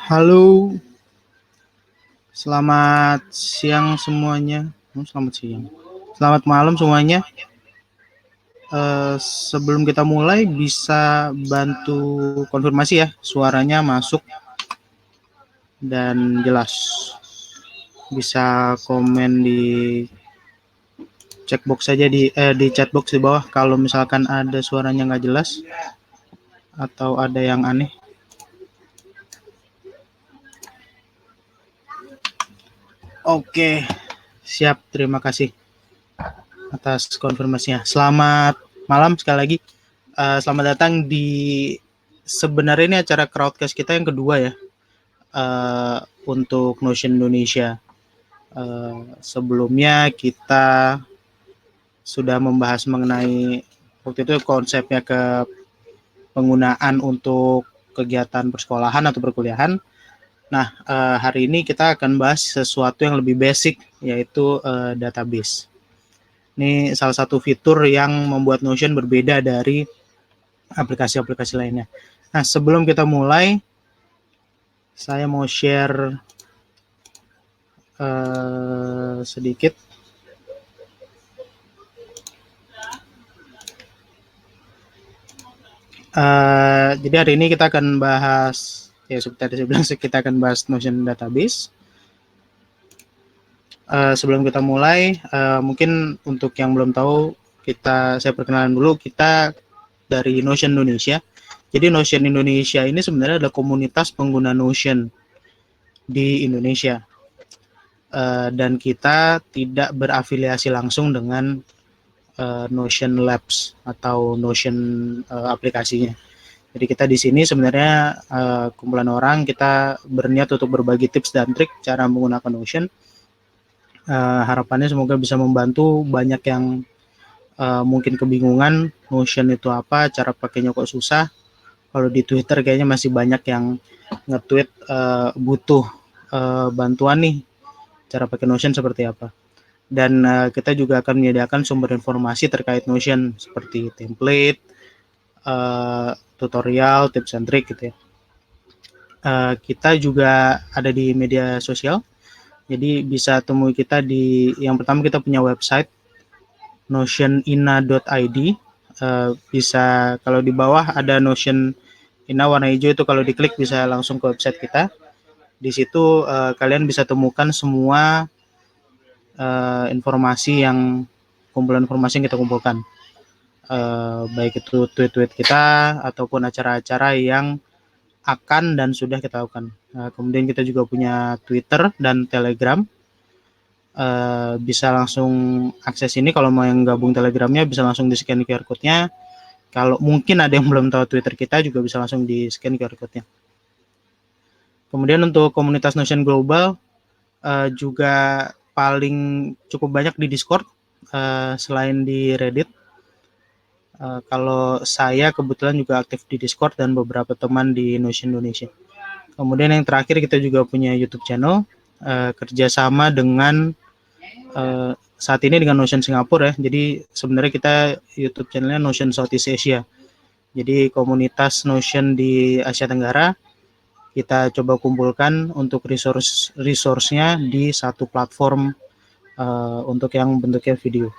Halo, selamat siang semuanya. Selamat siang. Selamat malam semuanya. Sebelum kita mulai, bisa bantu konfirmasi ya, suaranya masuk dan jelas. Bisa komen di checkbox saja di chatbox di bawah kalau misalkan ada suaranya nggak jelas atau ada yang aneh. Oke, siap. Terima kasih atas konfirmasinya. Selamat malam sekali lagi. Selamat datang di sebenarnya ini acara crowdcast kita yang kedua ya, untuk Notion Indonesia. Sebelumnya kita sudah membahas mengenai waktu itu konsepnya ke penggunaan untuk kegiatan persekolahan atau perkuliahan. Nah, hari ini kita akan bahas sesuatu yang lebih basic, yaitu database. Ini salah satu fitur yang membuat Notion berbeda dari aplikasi-aplikasi lainnya. Nah, sebelum kita mulai, saya mau share sedikit. Jadi hari ini kita akan bahas, ya seperti tadi saya bilang, kita akan bahas Notion Database. Sebelum kita mulai, mungkin untuk yang belum tahu, saya perkenalan dulu, kita dari Notion Indonesia. Jadi Notion Indonesia ini sebenarnya adalah komunitas pengguna Notion di Indonesia. Dan kita tidak berafiliasi langsung dengan Notion Labs atau Notion aplikasinya. Jadi kita di sini sebenarnya kumpulan orang, kita berniat untuk berbagi tips dan trik cara menggunakan Notion. Harapannya semoga bisa membantu banyak yang mungkin kebingungan Notion itu apa, cara pakainya kok susah. Kalau di Twitter kayaknya masih banyak yang nge-tweet butuh bantuan nih, cara pakai Notion seperti apa. Dan kita juga akan menyediakan sumber informasi terkait Notion seperti template, tutorial, tips and trick gitu ya. Kita juga ada di media sosial, jadi bisa temui kita di, yang pertama kita punya website notionina.id. Bisa, kalau di bawah ada Notion Ina warna hijau, itu kalau diklik bisa langsung ke website kita. Di situ kalian bisa temukan semua informasi yang kumpulan informasi yang kita kumpulkan, baik itu tweet-tweet kita ataupun acara-acara yang akan dan sudah kita lakukan. Kemudian kita juga punya Twitter dan Telegram. Bisa langsung akses ini, kalau mau yang gabung Telegramnya bisa langsung di scan QR code-nya. Kalau mungkin ada yang belum tahu Twitter kita, juga bisa langsung di scan QR code-nya. Kemudian untuk komunitas Notion Global juga paling cukup banyak di Discord, selain di Reddit. Kalau saya kebetulan juga aktif di Discord dan beberapa teman di Notion Indonesia. Kemudian yang terakhir, kita juga punya YouTube channel, kerjasama dengan saat ini dengan Notion Singapura ya. Jadi sebenarnya kita YouTube channelnya Notion Southeast Asia. Jadi komunitas Notion di Asia Tenggara kita coba kumpulkan untuk resource-nya di satu platform untuk yang bentuknya video.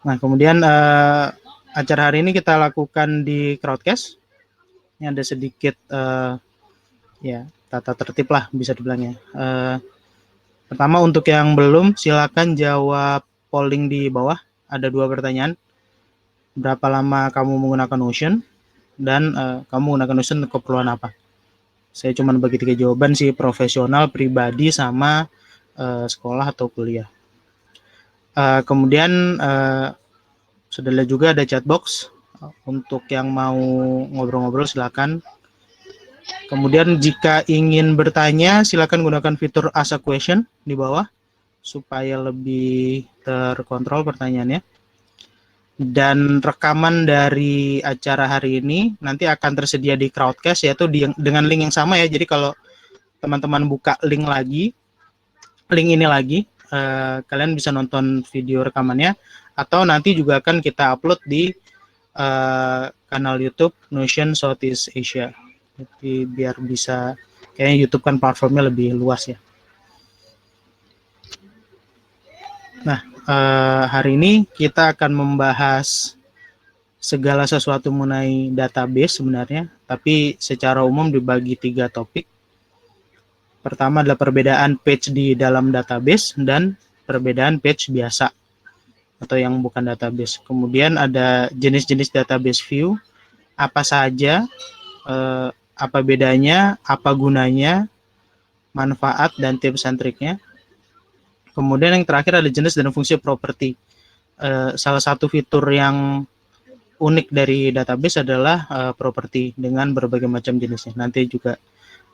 Nah, kemudian acara hari ini kita lakukan di Crowdcast. Ini ada sedikit ya tata tertib lah bisa dibilangnya. Pertama, untuk yang belum, silakan jawab polling di bawah. Ada 2 pertanyaan. Berapa lama kamu menggunakan Notion? Dan kamu menggunakan Notion untuk keperluan apa? Saya cuma bagi 3 jawaban sih, profesional, pribadi, sama sekolah atau kuliah. Kemudian sudah juga ada chatbox. Untuk yang mau ngobrol-ngobrol silakan. Kemudian jika ingin bertanya, silakan gunakan fitur Ask a Question di bawah supaya lebih terkontrol pertanyaannya. Dan rekaman dari acara hari ini nanti akan tersedia di Crowdcast, yaitu dengan link yang sama ya. Jadi kalau teman-teman buka link ini lagi, kalian bisa nonton video rekamannya, atau nanti juga akan kita upload di kanal YouTube Notion Southeast Asia. Jadi biar bisa, kayaknya YouTube kan platformnya lebih luas ya. Nah, hari ini kita akan membahas segala sesuatu mengenai database sebenarnya, tapi secara umum dibagi 3 topik. Pertama adalah perbedaan page di dalam database dan perbedaan page biasa atau yang bukan database. Kemudian ada jenis-jenis database view, apa saja, apa bedanya, apa gunanya, manfaat dan tips and triknya. Kemudian yang terakhir ada jenis dan fungsi properti. Salah satu fitur yang unik dari database adalah properti dengan berbagai macam jenisnya. Nanti juga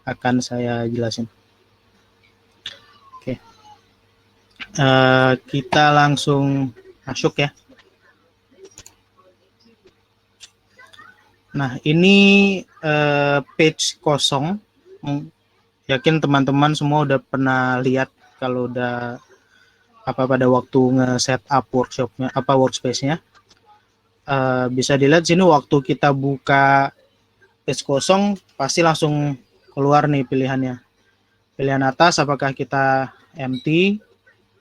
akan saya jelasin. Oke, kita langsung masuk ya. Nah, ini page kosong. Yakin teman-teman semua udah pernah lihat kalau udah pada waktu nge-set up workshopnya, workspace-nya. Bisa dilihat sini waktu kita buka page kosong pasti langsung keluar nih pilihannya. Pilihan atas apakah kita empty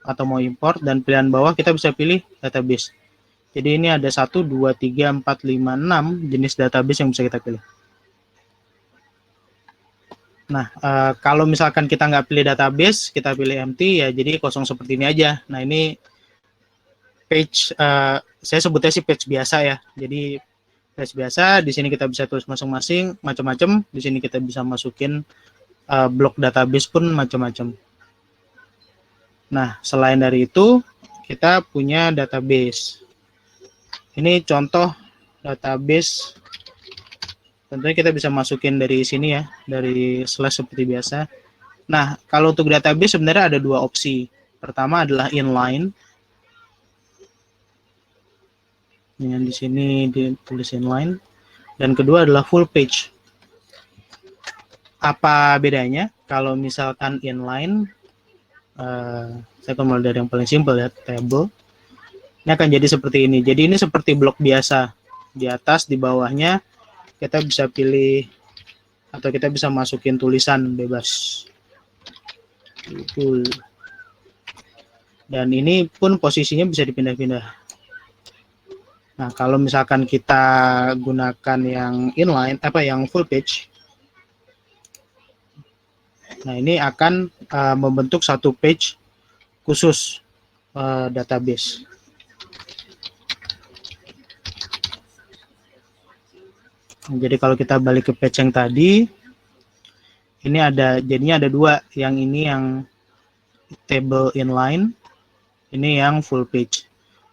atau mau import, dan pilihan bawah kita bisa pilih database. Jadi ini ada 1, 2, 3, 4, 5, 6 jenis database yang bisa kita pilih. Nah, kalau misalkan kita nggak pilih database, kita pilih empty, ya jadi kosong seperti ini aja. Nah, ini page, saya sebutnya sih page biasa ya. Jadi page biasa, di sini kita bisa tulis masing-masing, macam-macam. Di sini kita bisa masukin blok database pun macam-macam. Nah, selain dari itu, kita punya database. Ini contoh database. Tentunya kita bisa masukin dari sini ya, dari slash seperti biasa. Nah, kalau untuk database sebenarnya ada 2 opsi. Pertama adalah inline. Yang di sini ditulis inline. Dan kedua adalah full page. Apa bedanya? Kalau misalkan inline, saya akan mulai dari yang paling simpel ya, table. Ini akan jadi seperti ini. Jadi ini seperti blok biasa. Di atas, di bawahnya, kita bisa pilih atau kita bisa masukin tulisan bebas. Dan ini pun posisinya bisa dipindah-pindah. Nah, kalau misalkan kita gunakan yang inline, yang full page, nah ini akan membentuk satu page khusus database. Jadi kalau kita balik ke page yang tadi, ini jadinya ada 2, yang ini yang table inline, ini yang full page.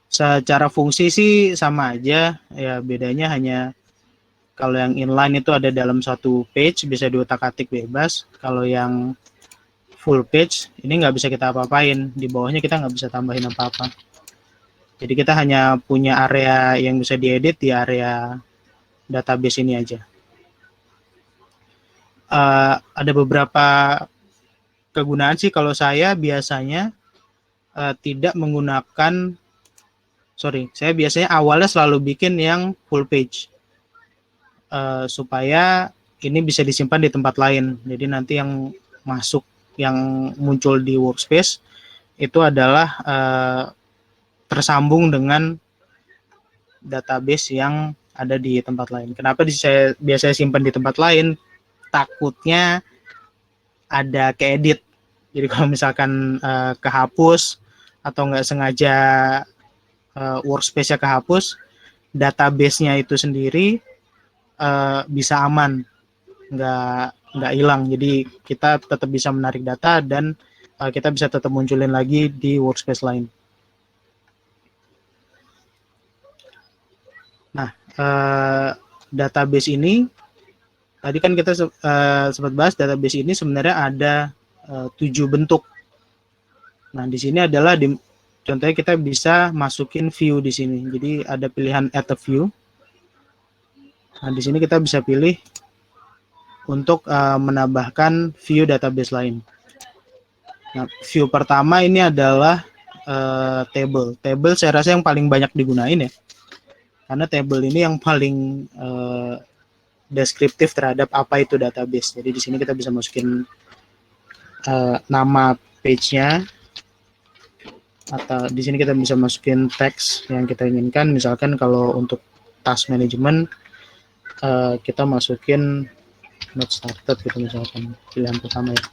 Secara fungsi sih sama aja, ya bedanya hanya kalau yang inline itu ada dalam satu page, bisa diutak-atik bebas. Kalau yang full page, ini nggak bisa kita apa-apain, di bawahnya kita nggak bisa tambahin apa-apa. Jadi kita hanya punya area yang bisa diedit di area database ini aja. Ada beberapa kegunaan sih. Kalau saya biasanya tidak menggunakan, saya biasanya awalnya selalu bikin yang full page supaya ini bisa disimpan di tempat lain. Jadi nanti yang muncul di workspace itu adalah tersambung dengan database yang ada di tempat lain. Kenapa saya biasanya simpan di tempat lain? Takutnya ada keedit. Jadi kalau misalkan kehapus atau nggak sengaja workspace-nya kehapus, database-nya itu sendiri bisa aman, nggak hilang. Jadi kita tetap bisa menarik data dan kita bisa tetap munculin lagi di workspace lain. Nah, database ini tadi kan kita sempat bahas, database ini sebenarnya ada 7 bentuk. Nah, di sini adalah contohnya kita bisa masukin view di sini. Jadi ada pilihan add a view. Nah, di sini kita bisa pilih untuk menambahkan view database lain. Nah, view pertama ini adalah table. Table saya rasa yang paling banyak digunain ya. karena table ini yang paling deskriptif terhadap apa itu database. Jadi di sini kita bisa masukin nama page-nya, atau di sini kita bisa masukin teks yang kita inginkan. Misalkan kalau untuk task management kita masukin not started gitu, misalkan pilihan pertama ya.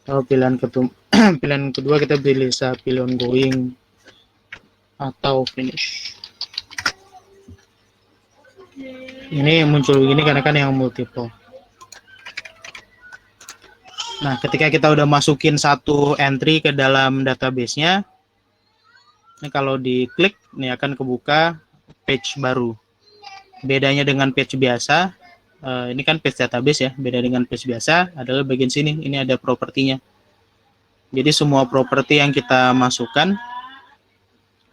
Kalau pilihan pilihan kedua kita bisa pilih ongoing atau finish. Ini muncul begini karena kan yang multiple. Nah, ketika kita udah masukin satu entry ke dalam database-nya, ini kalau diklik, ini akan kebuka page baru. Bedanya dengan page biasa, ini kan page database ya, beda dengan page biasa adalah bagian sini, ini ada propertinya. Jadi semua properti yang kita masukkan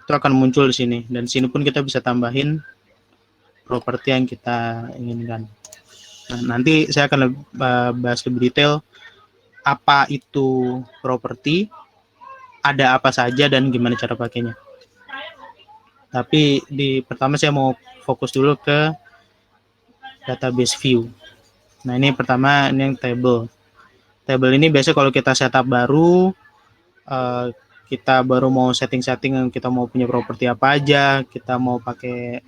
itu akan muncul di sini, dan di sini pun kita bisa tambahin properti yang kita inginkan. Nah, nanti saya akan bahas lebih detail apa itu properti, ada apa saja, dan gimana cara pakainya. Tapi pertama saya mau fokus dulu ke database view. Nah, ini pertama, ini yang table. Table ini biasanya kalau kita setup baru, kita baru mau setting-setting, kita mau punya properti apa aja, kita mau pakai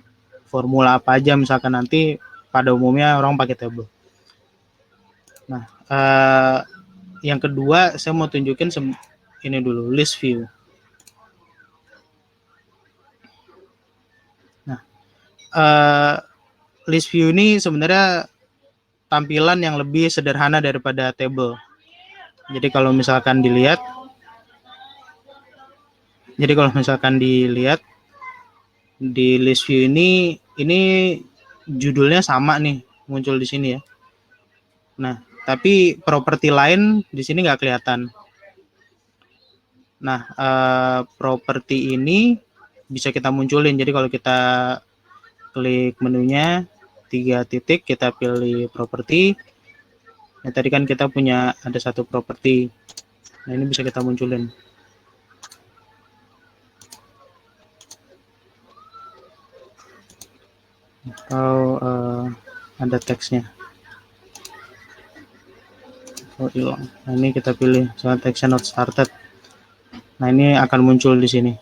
formula apa aja, misalkan nanti pada umumnya orang pakai table. Nah, yang kedua saya mau tunjukin ini dulu, list view. Nah, list view ini sebenarnya tampilan yang lebih sederhana daripada table. Jadi kalau misalkan dilihat, di list view ini judulnya sama nih muncul di sini ya. Nah, tapi properti lain di sini nggak kelihatan. Nah, properti ini bisa kita munculin. Jadi kalau kita klik menunya 3 titik, kita pilih properti. Nah, tadi kan kita punya ada satu properti. Nah, ini bisa kita munculin. Atau ada teksnya. Oh, hilang. Nah, ini kita pilih soal teksnya not started. Nah, ini akan muncul di sini.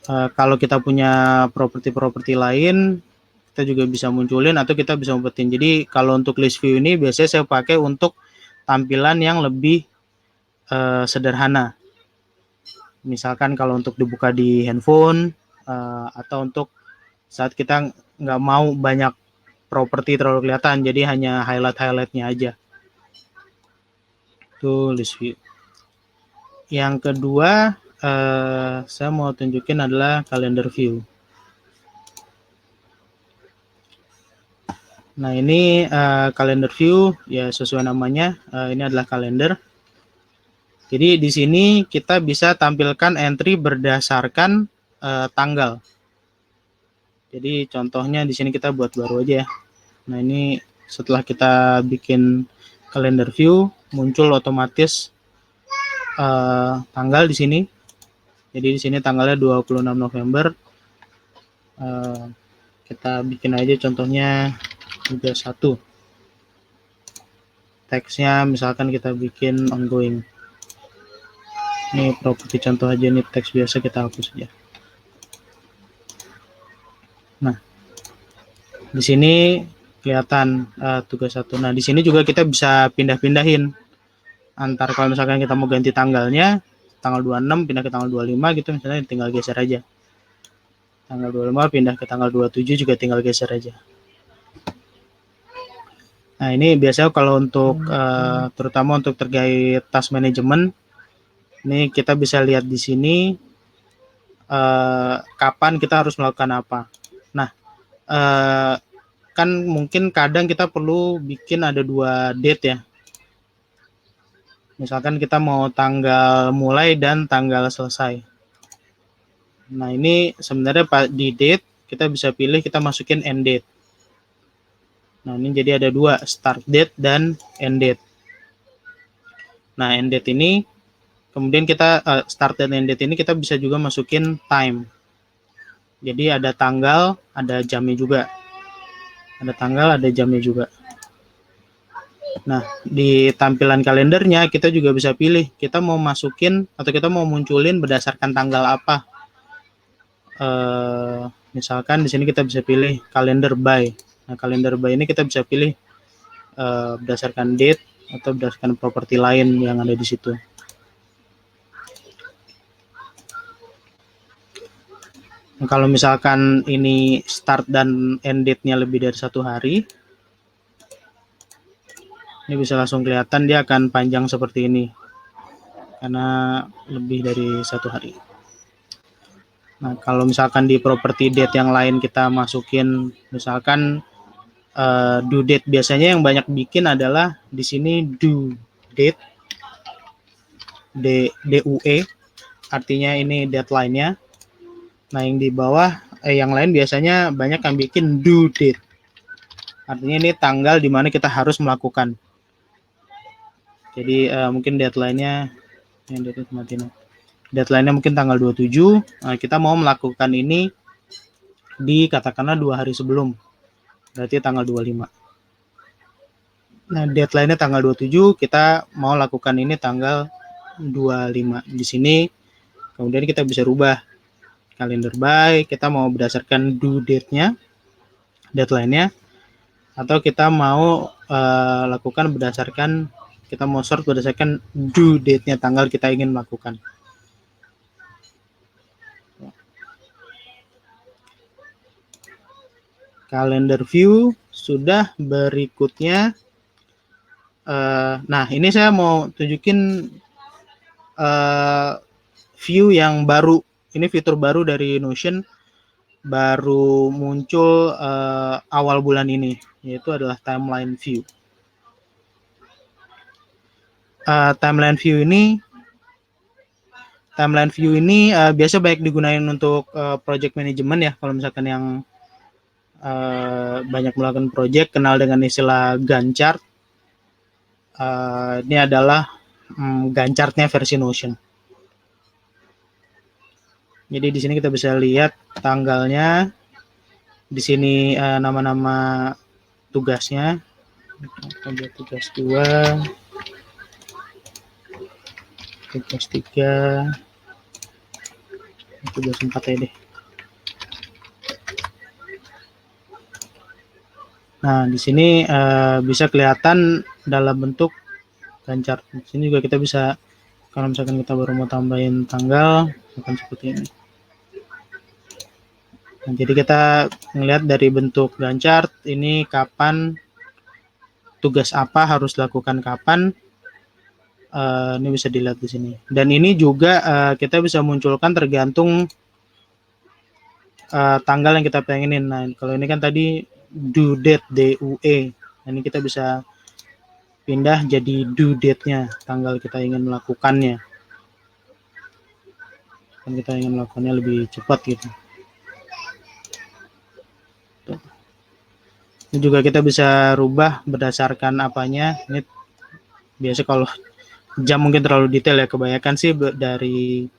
Kalau kita punya properti-properti lain, kita juga bisa munculin atau kita bisa umpetin. Jadi kalau untuk list view ini biasanya saya pakai untuk tampilan yang lebih sederhana. Misalkan kalau untuk dibuka di handphone, atau untuk saat kita nggak mau banyak properti terlalu kelihatan, jadi hanya highlight-highlightnya aja. Itu list view. Yang kedua, saya mau tunjukin adalah calendar view. Nah, ini calendar view, ya sesuai namanya, ini adalah kalender. Jadi di sini kita bisa tampilkan entry berdasarkan tanggal. Jadi contohnya di sini kita buat baru aja ya. Nah, ini setelah kita bikin calendar view, muncul otomatis tanggal di sini. Jadi di sini tanggalnya 26 November. Kita bikin aja contohnya 31. Teksnya misalkan kita bikin ongoing. Ini properti contoh aja, nih teks biasa kita hapus aja. Nah, di sini kelihatan tugas 1. Nah, di sini juga kita bisa pindah-pindahin antar, kalau misalkan kita mau ganti tanggalnya, tanggal 26 pindah ke tanggal 25 gitu, misalnya tinggal geser aja. Tanggal 25 pindah ke tanggal 27 juga tinggal geser aja. Nah, ini biasanya kalau untuk terutama untuk terkait task management, ini kita bisa lihat di sini kapan kita harus melakukan apa. Nah, kan mungkin kadang kita perlu bikin ada 2 date ya. Misalkan kita mau tanggal mulai dan tanggal selesai. Nah, ini sebenarnya di date kita bisa pilih kita masukin end date. Nah, ini jadi ada 2, start date dan end date. Nah, end date ini Kemudian kita start date and date ini kita bisa juga masukin time. Jadi ada tanggal, ada jamnya juga. Ada tanggal, ada jamnya juga. Nah, di tampilan kalendernya kita juga bisa pilih kita mau masukin atau kita mau munculin berdasarkan tanggal apa. Misalkan di sini kita bisa pilih kalender by. Nah, kalender by ini kita bisa pilih berdasarkan date atau berdasarkan properti lain yang ada di situ. Nah, kalau misalkan ini start dan end date-nya lebih dari 1 hari, ini bisa langsung kelihatan dia akan panjang seperti ini karena lebih dari 1 hari. Nah, kalau misalkan di properti date yang lain kita masukin misalkan due date, biasanya yang banyak bikin adalah di sini due date DUE, artinya ini deadline-nya. Nah, yang di bawah yang lain biasanya banyak yang bikin due date. Artinya ini tanggal di mana kita harus melakukan. Jadi mungkin deadline-nya yang deadline-nya mungkin tanggal 27. Nah, kita mau melakukan ini di katakanlah 2 hari sebelum. Berarti tanggal 25. Nah, deadline-nya tanggal 27, kita mau lakukan ini tanggal 25. Di sini kemudian kita bisa rubah kalender by, kita mau berdasarkan due date-nya, deadline-nya, atau kita mau lakukan berdasarkan, kita mau sort berdasarkan due date-nya, tanggal kita ingin melakukan. Calendar view sudah. Berikutnya, nah ini saya mau tunjukin view yang baru. Ini fitur baru dari Notion, baru muncul awal bulan ini, yaitu adalah timeline view. Timeline view ini biasa baik digunakan untuk project management ya. Kalau misalkan yang banyak melakukan project, kenal dengan istilah Gantt chart. Ini adalah Gantt chart-nya versi Notion. Jadi di sini kita bisa lihat tanggalnya, di sini nama-nama tugasnya, ada tugas 2, tugas 3, tugas 4 ya deh. Nah, di sini bisa kelihatan dalam bentuk Gantt chart. Di sini juga kita bisa, kalau misalkan kita baru mau tambahin tanggal, akan seperti ini. Nah, jadi kita melihat dari bentuk Gantt chart ini kapan tugas apa harus dilakukan kapan. Ini bisa dilihat di sini. Dan ini juga kita bisa munculkan tergantung tanggal yang kita pengenin. Nah, kalau ini kan tadi due date DUE. Nah, ini kita bisa pindah jadi due date-nya, tanggal kita ingin melakukannya. Kan kita ingin melakukannya lebih cepat gitu. Tuh. Ini juga kita bisa rubah berdasarkan apanya. Ini biasa kalau jam mungkin terlalu detail ya, kebanyakan sih dari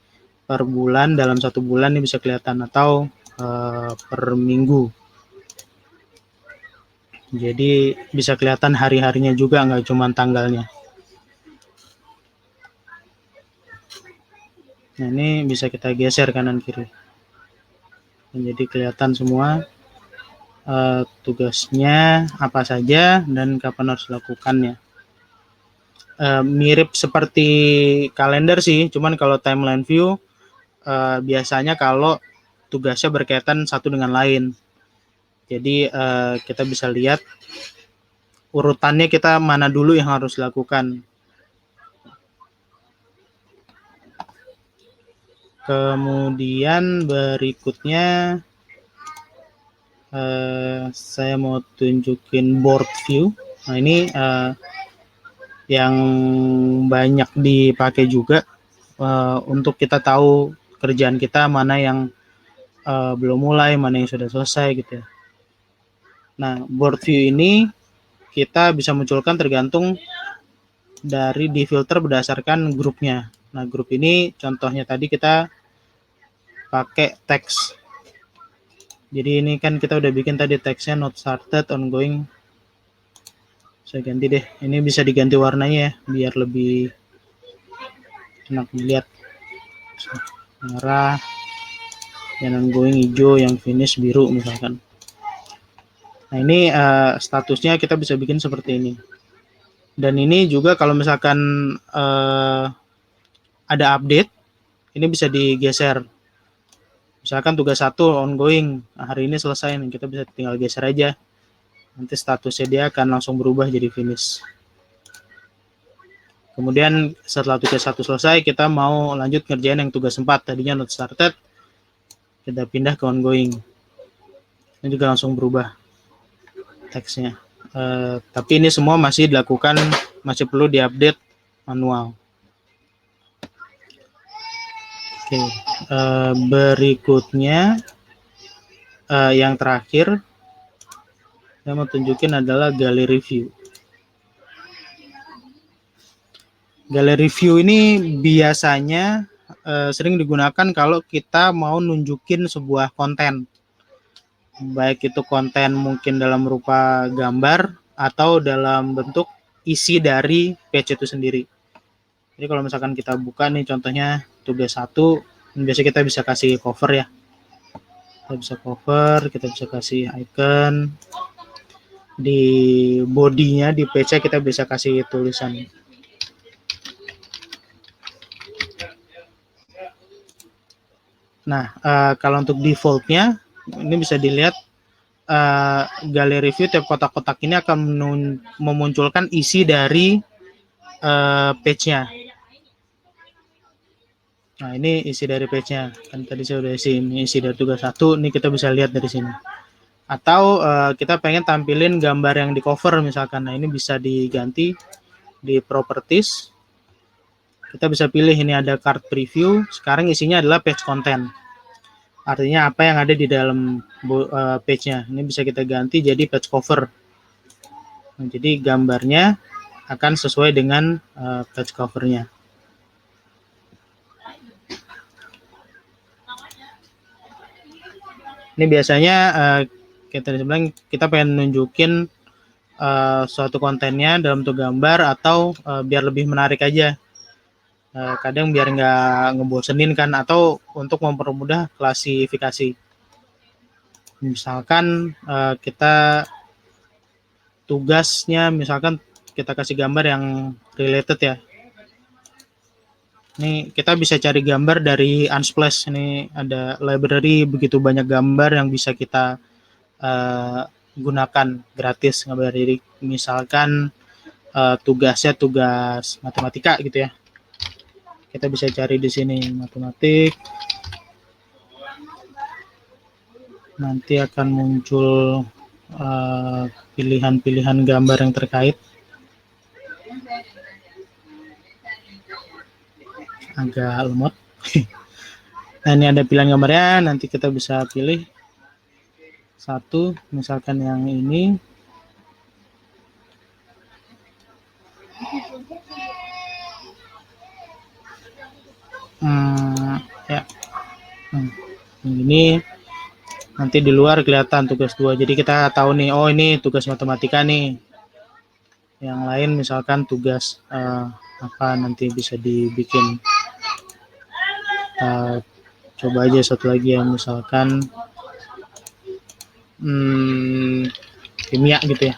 per bulan, dalam 1 bulan ini bisa kelihatan, atau per minggu. Jadi bisa kelihatan hari-harinya juga, nggak cuma tanggalnya. Nah, ini bisa kita geser kanan kiri. Jadi kelihatan semua tugasnya apa saja dan kapan harus dilakukannya. Mirip seperti kalender sih, cuman kalau timeline view biasanya kalau tugasnya berkaitan satu dengan lain. Jadi kita bisa lihat urutannya kita mana dulu yang harus dilakukan. Kemudian berikutnya saya mau tunjukin board view. Nah, ini yang banyak dipakai juga untuk kita tahu kerjaan kita mana yang belum mulai, mana yang sudah selesai gitu ya. Nah, board view ini kita bisa munculkan tergantung dari di filter berdasarkan grupnya. Nah, grup ini contohnya tadi kita pakai teks. Jadi ini kan kita udah bikin tadi teksnya not started, ongoing. Saya ganti deh. Ini bisa diganti warnanya ya, biar lebih enak dilihat. Merah, yang ongoing hijau, yang finish biru misalkan. Nah, ini statusnya kita bisa bikin seperti ini. Dan ini juga kalau misalkan ada update, ini bisa digeser. Misalkan tugas 1 ongoing, hari ini selesai, kita bisa tinggal geser aja. Nanti statusnya dia akan langsung berubah jadi finish. Kemudian setelah tugas 1 selesai, kita mau lanjut ngerjain yang tugas 4, tadinya not started, kita pindah ke ongoing. Ini juga langsung berubah teksnya. Tapi ini semua masih dilakukan, masih perlu diupdate manual. Oke, berikutnya yang terakhir saya mau tunjukin adalah gallery view. Gallery view ini biasanya sering digunakan kalau kita mau nunjukin sebuah konten. Baik itu konten mungkin dalam rupa gambar atau dalam bentuk isi dari page itu sendiri. Jadi kalau misalkan kita buka nih contohnya tugas 1, biasanya kita bisa kasih cover ya. Kita bisa cover, kita bisa kasih icon. Di bodinya, di page-nya kita bisa kasih tulisan. Nah, kalau untuk defaultnya, ini bisa dilihat gallery view tiap kotak-kotak ini akan memunculkan isi dari page-nya. Nah, ini isi dari page-nya. Kan tadi saya udah isi dari tugas 1, ini kita bisa lihat dari sini. Atau kita pengen tampilin gambar yang di cover misalkan. Nah, ini bisa diganti di properties. Kita bisa pilih ini ada card preview. Sekarang isinya adalah page content. Artinya apa yang ada di dalam page-nya. Ini bisa kita ganti jadi page cover. Nah, jadi gambarnya akan sesuai dengan page cover-nya. Ini biasanya kita bilang kita pengen nunjukin suatu kontennya dalam bentuk gambar atau biar lebih menarik aja. Kadang biar nggak ngebosenin kan, atau untuk mempermudah klasifikasi. Misalkan kita tugasnya, misalkan kita kasih gambar yang related ya. Ini kita bisa cari gambar dari Unsplash. Ini ada library begitu banyak gambar yang bisa kita gunakan gratis. Jadi misalkan tugasnya tugas matematika gitu ya. Kita bisa cari di sini matematik. Nanti akan muncul pilihan-pilihan gambar yang terkait. Agak lemot. Nah, ini ada pilihan gambarnya, nanti kita bisa pilih satu, misalkan yang ini. Ya. Ini nanti di luar kelihatan tugas 2. Jadi kita tahu nih, oh ini tugas matematika nih. Yang lain misalkan tugas apa nanti bisa dibikin. Coba aja satu lagi ya, misalkan kimia gitu ya.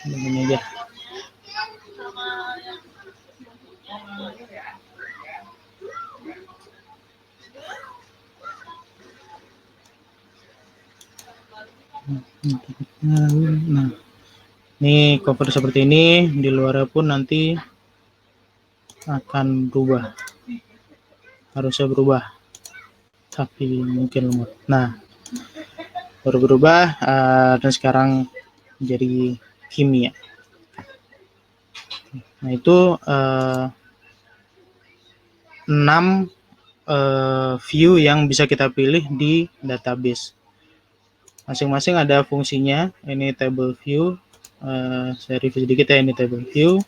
Begini aja. Nah, ini cover seperti ini, di luar pun nanti akan berubah. Harusnya berubah, tapi mungkin lemot. Nah, baru berubah dan sekarang jadi kimia. Nah, itu 6 view yang bisa kita pilih di database. Masing-masing ada fungsinya. Ini table view, saya review sedikit ya. Ini table view,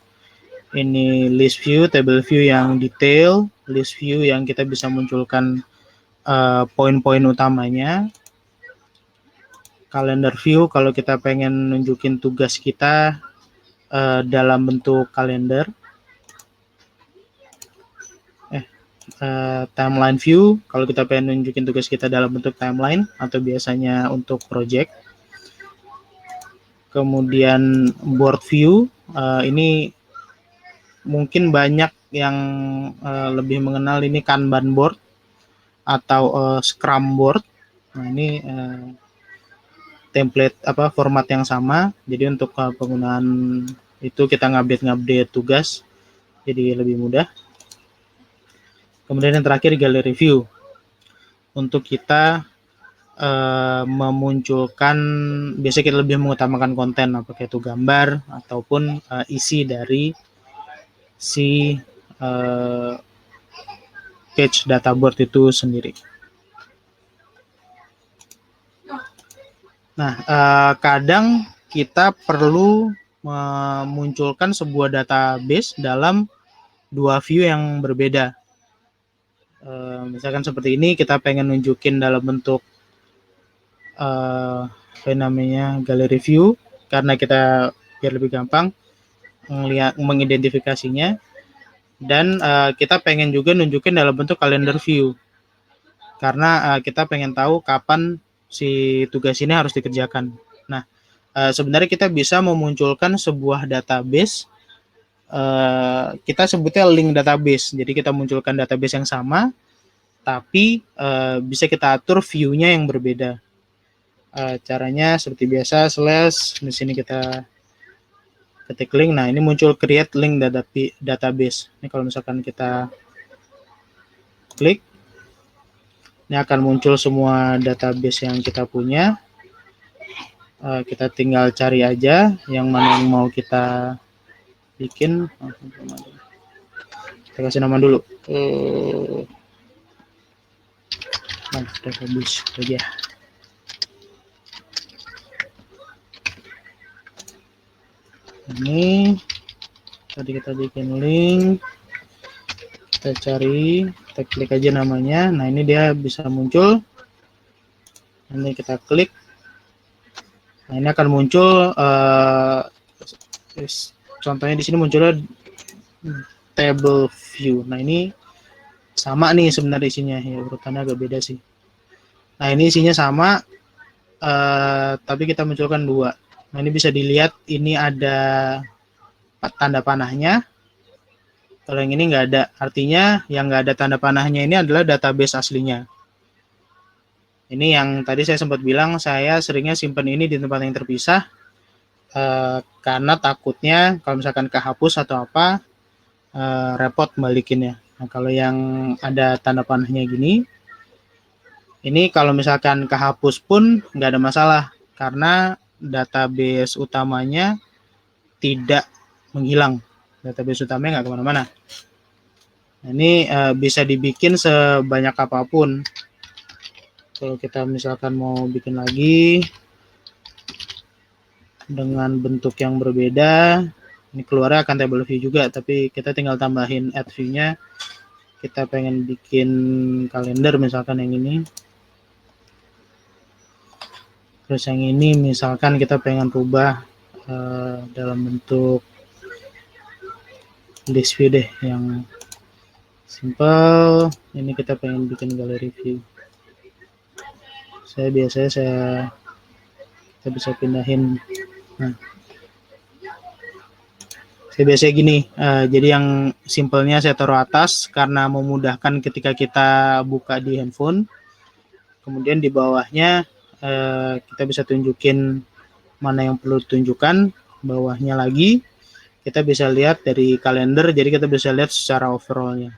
ini list view, table view yang detail, list view yang kita bisa munculkan poin-poin utamanya, calendar view kalau kita pengen nunjukin tugas kita dalam bentuk kalender, timeline view kalau kita pengen nunjukin tugas kita dalam bentuk timeline atau biasanya untuk project. Kemudian board view, ini mungkin banyak yang lebih mengenal ini Kanban board atau Scrum board. Nah, ini template format yang sama. Jadi untuk penggunaan itu kita ngupdate tugas jadi lebih mudah. Kemudian yang terakhir gallery view. Untuk kita memunculkan, biasanya kita lebih mengutamakan konten, apakah itu gambar ataupun isi dari si page data board itu sendiri. Nah, kadang kita perlu memunculkan sebuah database dalam dua view yang berbeda. Misalkan seperti ini, kita pengen nunjukin dalam bentuk gallery view, karena kita biar lebih gampang mengidentifikasinya, dan kita pengen juga nunjukin dalam bentuk calendar view, karena kita pengen tahu kapan si tugas ini harus dikerjakan. Nah, sebenarnya kita bisa memunculkan sebuah database, kita sebutnya link database. Jadi kita munculkan database yang sama, tapi bisa kita atur view-nya yang berbeda. Caranya seperti biasa, slash, di sini kita ketik link. Nah, ini muncul create link database. Ini kalau misalkan kita klik, ini akan muncul semua database yang kita punya. Kita tinggal cari aja yang mana yang mau kita bikin. Kita kasih nama dulu. Database aja. Ini tadi kita bikin link, kita cari, kita klik aja namanya. Nah, ini dia bisa muncul. Ini kita klik. Nah, ini akan muncul contohnya di sini munculnya table view. Nah, ini sama nih sebenarnya isinya, ya urutannya agak beda sih. Nah, ini isinya sama, tapi kita munculkan dua. Nah, ini bisa dilihat, ini ada tanda panahnya. Kalau yang ini nggak ada, artinya yang nggak ada tanda panahnya ini adalah database aslinya. Ini yang tadi saya sempat bilang, saya seringnya simpan ini di tempat yang terpisah, karena takutnya kalau misalkan kehapus atau apa, repot balikinnya. Nah, kalau yang ada tanda panahnya gini, ini kalau misalkan kehapus pun nggak ada masalah, karena database utamanya tidak menghilang. Database utamanya nggak kemana-mana. Nah, ini bisa dibikin sebanyak apapun. Kalau kita misalkan mau bikin lagi dengan bentuk yang berbeda, ini keluarnya akan table view juga, tapi kita tinggal tambahin add view-nya. Kita pengen bikin kalender misalkan yang ini. Terus yang ini misalkan kita pengen rubah dalam bentuk list view deh, yang simple. Ini kita pengen bikin gallery view. Kita bisa pindahin. Nah, saya biasanya gini, jadi yang simpelnya saya taruh atas karena memudahkan ketika kita buka di handphone. Kemudian di bawahnya kita bisa tunjukin mana yang perlu tunjukkan. Bawahnya lagi kita bisa lihat dari kalender, jadi kita bisa lihat secara overallnya.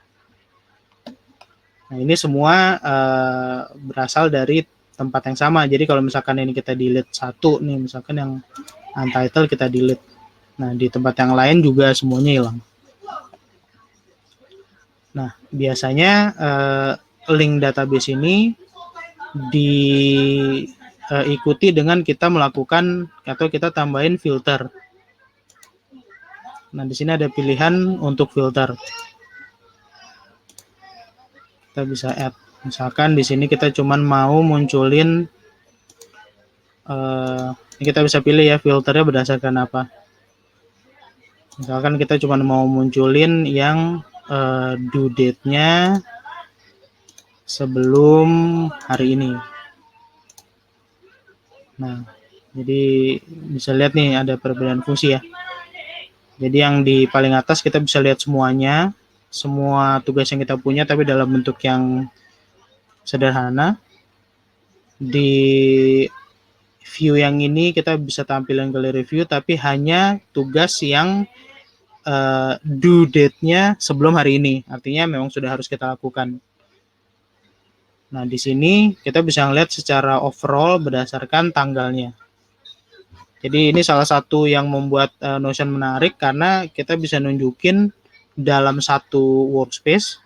Nah, ini semua berasal dari tempat yang sama. Jadi kalau misalkan ini kita delete satu nih, misalkan yang untitled kita delete. Nah, di tempat yang lain juga semuanya hilang. Nah, biasanya link database ini diikuti dengan kita melakukan atau kita tambahin filter. Nah, di sini ada pilihan untuk filter. Kita bisa add. Misalkan di sini kita cuman mau munculin, ini kita bisa pilih ya filternya berdasarkan apa. Misalkan kita cuma mau munculin yang due date-nya sebelum hari ini. Nah, jadi bisa lihat nih ada perbedaan fungsi ya. Jadi yang di paling atas kita bisa lihat semuanya, semua tugas yang kita punya tapi dalam bentuk yang sederhana. Di view yang ini kita bisa tampilkan gallery view tapi hanya tugas yang due date-nya sebelum hari ini. Artinya memang sudah harus kita lakukan. Nah, di sini kita bisa melihat secara overall berdasarkan tanggalnya. Jadi ini salah satu yang membuat Notion menarik karena kita bisa nunjukin dalam satu workspace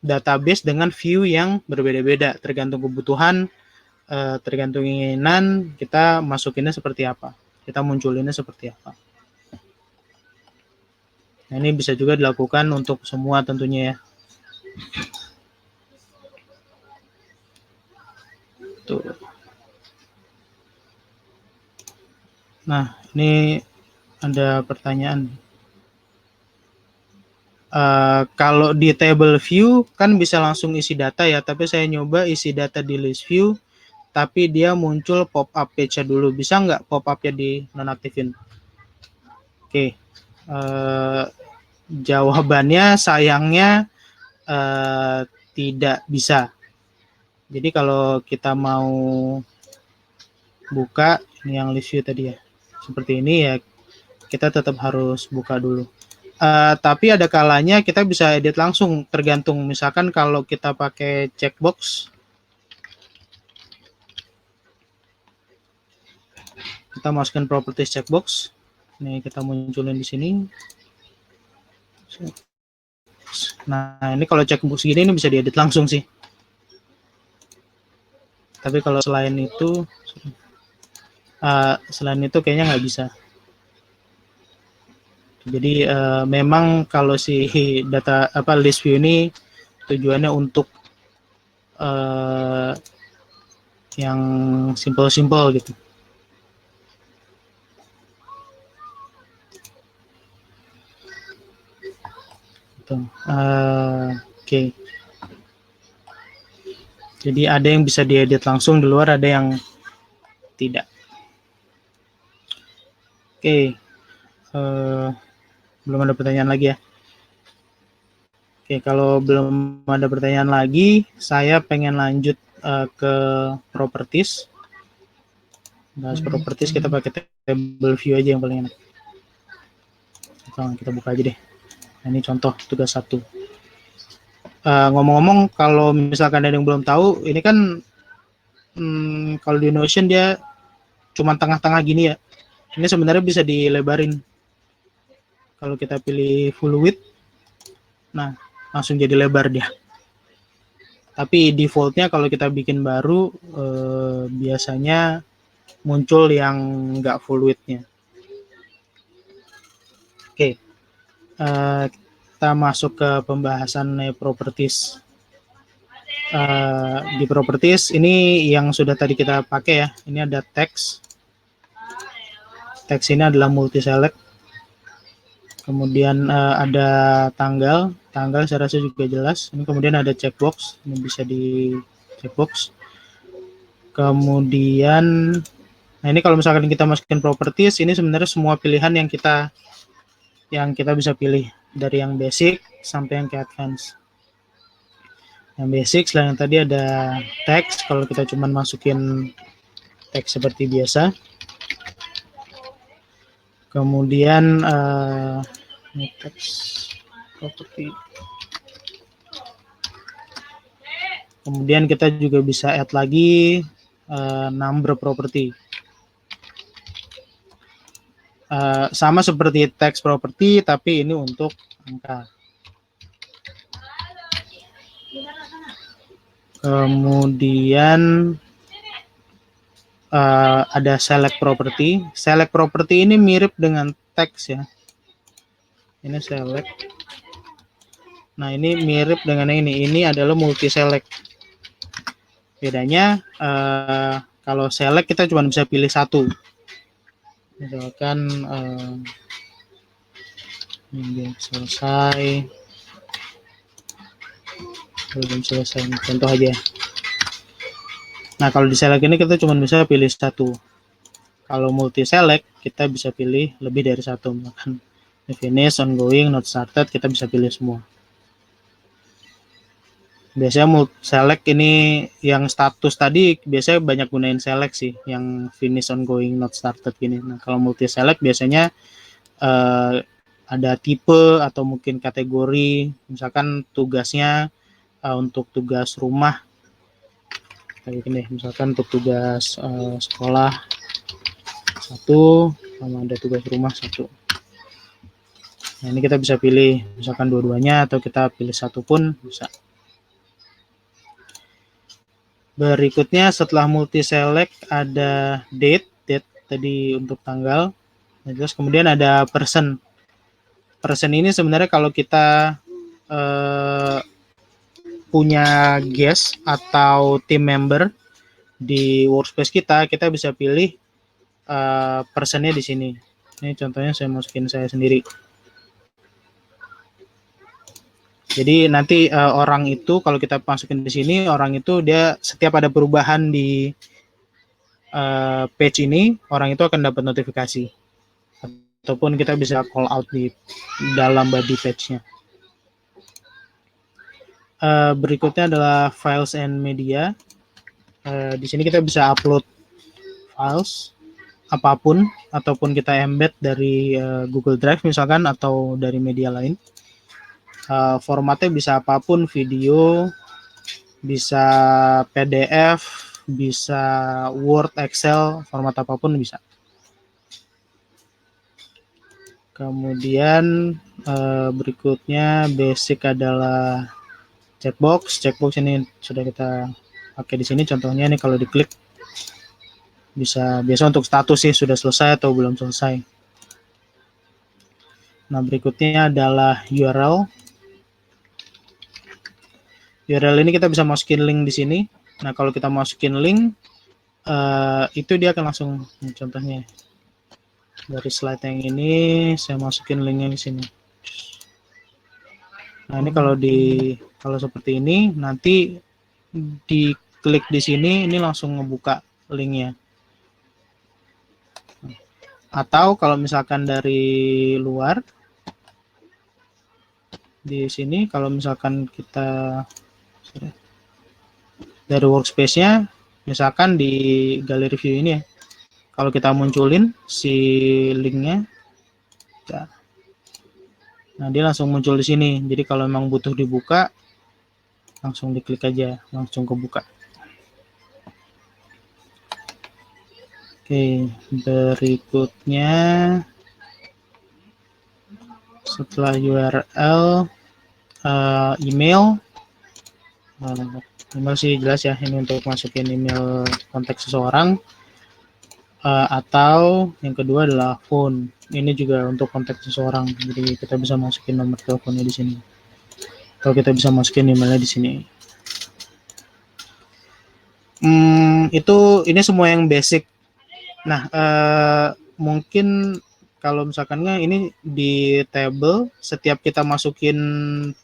database dengan view yang berbeda-beda, tergantung kebutuhan, tergantung keinginan, kita masukinnya seperti apa, kita munculinnya seperti apa. Nah, ini bisa juga dilakukan untuk semua tentunya ya. Tuh. Nah, ini ada pertanyaan. Kalau di table view kan bisa langsung isi data ya, tapi saya nyoba isi data di list view, tapi dia muncul pop-up page-nya dulu. Bisa nggak pop-up-nya di nonaktifin? Oke, jawabannya sayangnya tidak bisa. Jadi kalau kita mau buka, ini yang list view tadi ya, seperti ini ya, kita tetap harus buka dulu. Tapi ada kalanya kita bisa edit langsung, tergantung misalkan kalau kita pakai checkbox, kita masukin properties checkbox, ini kita munculin di sini. Nah, ini kalau checkbox gini ini bisa diedit langsung sih. Tapi kalau selain itu kayaknya nggak bisa. Jadi memang kalau si data list view ini tujuannya untuk yang simple gitu. Oke. Jadi ada yang bisa diedit langsung di luar, ada yang tidak. Oke. Belum ada pertanyaan lagi ya. Oke, kalau belum ada pertanyaan lagi, saya pengen lanjut ke properties. Bahas properties, kita pakai table view aja yang paling enak. Kita buka aja deh. Nah, ini contoh tugas 1. Ngomong-ngomong, kalau misalkan ada yang belum tahu, ini kan kalau di Notion dia cuma tengah-tengah gini ya. Ini sebenarnya bisa dilebarin. Kalau kita pilih full width, nah langsung jadi lebar dia. Tapi defaultnya kalau kita bikin baru biasanya muncul yang nggak full width-nya. Oke, kita masuk ke pembahasan properties. Di properties ini yang sudah tadi kita pakai ya. Ini ada text. Text ini adalah multi select. Kemudian ada tanggal saya rasa juga jelas. Ini kemudian ada checkbox, ini bisa di checkbox. Kemudian, nah ini kalau misalkan kita masukin properties, ini sebenarnya semua pilihan yang kita bisa pilih dari yang basic sampai yang ke advance. Yang basic selain yang tadi ada text, kalau kita cuma masukin teks seperti biasa. Kemudian text property. Kemudian kita juga bisa add lagi number property. Sama seperti text property, tapi ini untuk angka. Kemudian ada select property. Select property ini mirip dengan text ya. Ini select. Nah, ini mirip dengan ini. Ini adalah multi select. Bedanya kalau select kita cuma bisa pilih satu. Misalkan belum selesai. Contoh aja. Nah, kalau di select ini kita cuma bisa pilih satu. Kalau multi select kita bisa pilih lebih dari satu. Misalkan finish, ongoing, not started kita bisa pilih semua. Biasanya select ini yang status tadi biasanya banyak gunain select sih, yang finish, ongoing, not started gini. Nah, kalau multi select biasanya ada tipe atau mungkin kategori, misalkan tugasnya untuk tugas rumah kayak gini, misalkan untuk tugas sekolah satu, sama ada tugas rumah satu. Nah, ini kita bisa pilih misalkan dua-duanya atau kita pilih satu pun bisa. Berikutnya setelah multi select ada date tadi untuk tanggal. Terus kemudian ada person. Person ini sebenarnya kalau kita punya guest atau team member di workspace kita bisa pilih personnya di sini. Ini contohnya saya masukin saya sendiri. Jadi nanti orang itu kalau kita masukin di sini, orang itu dia setiap ada perubahan di page ini, orang itu akan dapat notifikasi. Ataupun kita bisa call out di dalam body page-nya. Berikutnya adalah files and media. Di sini kita bisa upload files apapun, ataupun kita embed dari Google Drive misalkan, atau dari media lain. Formatnya bisa apapun, video, bisa PDF, bisa Word, Excel, format apapun bisa. Kemudian berikutnya basic adalah checkbox. Checkbox ini sudah kita pakai di sini. Contohnya nih kalau diklik bisa biasa untuk status sih sudah selesai atau belum selesai. Nah, berikutnya adalah URL. URL ini kita bisa masukin link di sini. Nah, kalau kita masukin link itu dia akan langsung, contohnya dari slide yang ini saya masukin linknya di sini. Nah, ini kalau seperti ini nanti diklik di sini ini langsung ngebuka linknya. Atau kalau misalkan dari luar di sini, kalau misalkan kita dari workspace-nya misalkan di galeri view ini ya, kalau kita munculin si linknya, nah dia langsung muncul di sini. Jadi kalau memang butuh dibuka, langsung diklik aja, langsung kebuka. Oke, berikutnya setelah URL, email. Email sih jelas ya, ini untuk masukin email kontak seseorang. Atau yang kedua adalah phone. Ini juga untuk kontak seseorang. Jadi kita bisa masukin nomor teleponnya di sini. Atau kita bisa masukin emailnya di sini. Ini semua yang basic. Nah, mungkin kalau misalkan ini di table, setiap kita masukin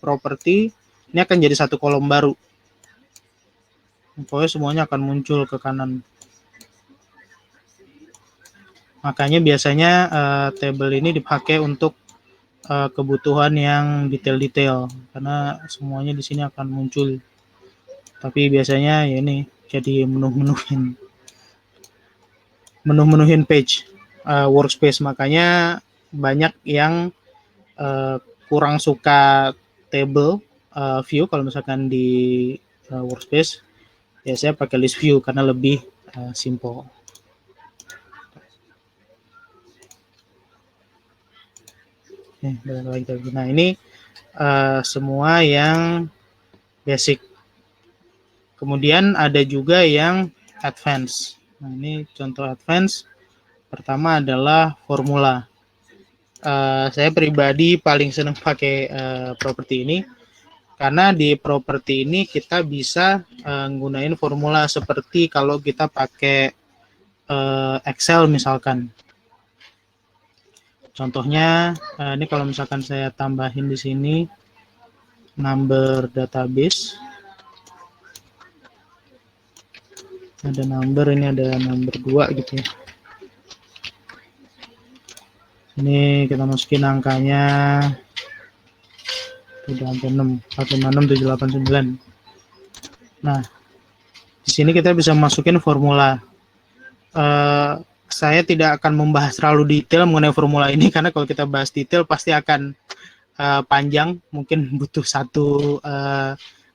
properti, ini akan jadi satu kolom baru. Pokoknya semuanya akan muncul ke kanan. Makanya biasanya table ini dipakai untuk kebutuhan yang detail-detail, karena semuanya di sini akan muncul. Tapi biasanya ya ini jadi menuh-menuhin page workspace. Makanya banyak yang kurang suka table view kalau misalkan di workspace. Ya saya pakai list view karena lebih simple. Nah, ini semua yang basic. Kemudian ada juga yang advance. Nah, ini contoh advance. Pertama adalah formula. Saya pribadi paling senang pakai properti ini karena di properti ini kita bisa gunain formula seperti kalau kita pakai Excel misalkan. Contohnya ini kalau misalkan saya tambahin di sini number database, ada number, ini ada number 2 gitu ya. Ini kita masukin angkanya udah sampai 6, 156, 789. Nah, di sini kita bisa masukin formula. Saya tidak akan membahas terlalu detail mengenai formula ini karena kalau kita bahas detail pasti akan panjang, mungkin butuh satu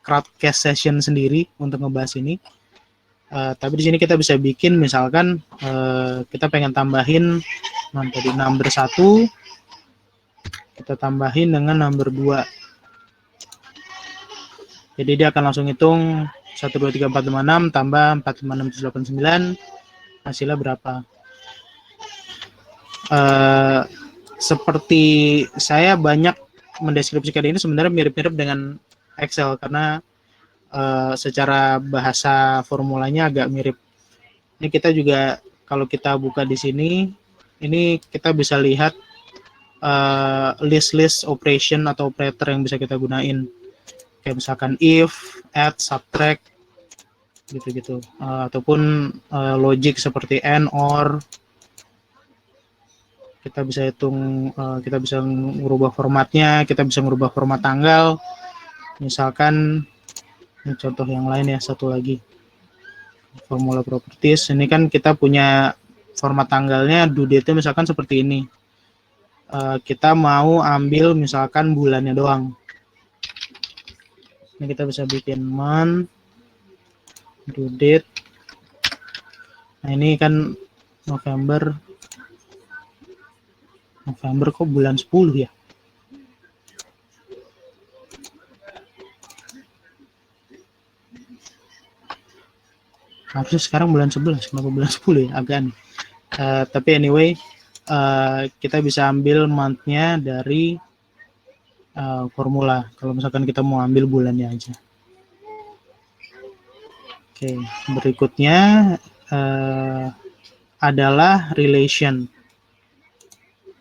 crowdcast session sendiri untuk ngebahas ini. Tapi di sini kita bisa bikin misalkan kita pengen tambahin tadi number 1, kita tambahin dengan number 2. Jadi dia akan langsung hitung 1, 2, 3, 4, 5, 6 tambah 4, 5, 6, 7, 8, 9, hasilnya berapa. Seperti saya banyak mendeskripsikan ini sebenarnya mirip-mirip dengan Excel karena secara bahasa formulanya agak mirip. Ini kita juga kalau kita buka di sini, ini kita bisa lihat list-list operation atau operator yang bisa kita gunain. Kayak misalkan if, add, subtract, gitu-gitu. Ataupun logic seperti and, or. Kita bisa hitung, kita bisa merubah formatnya, kita bisa merubah format tanggal. Misalkan, ini contoh yang lain ya, satu lagi. Formula properties, ini kan kita punya format tanggalnya, due date-nya misalkan seperti ini. Kita mau ambil misalkan bulannya doang. Ini kita bisa bikin month, due date. Nah, ini kan November kok bulan 10 ya? Harusnya sekarang bulan 11, kenapa bulan 10 ya? Agak aneh. Tapi anyway, kita bisa ambil month-nya dari formula. Kalau misalkan kita mau ambil bulannya aja. Oke, berikutnya adalah relation.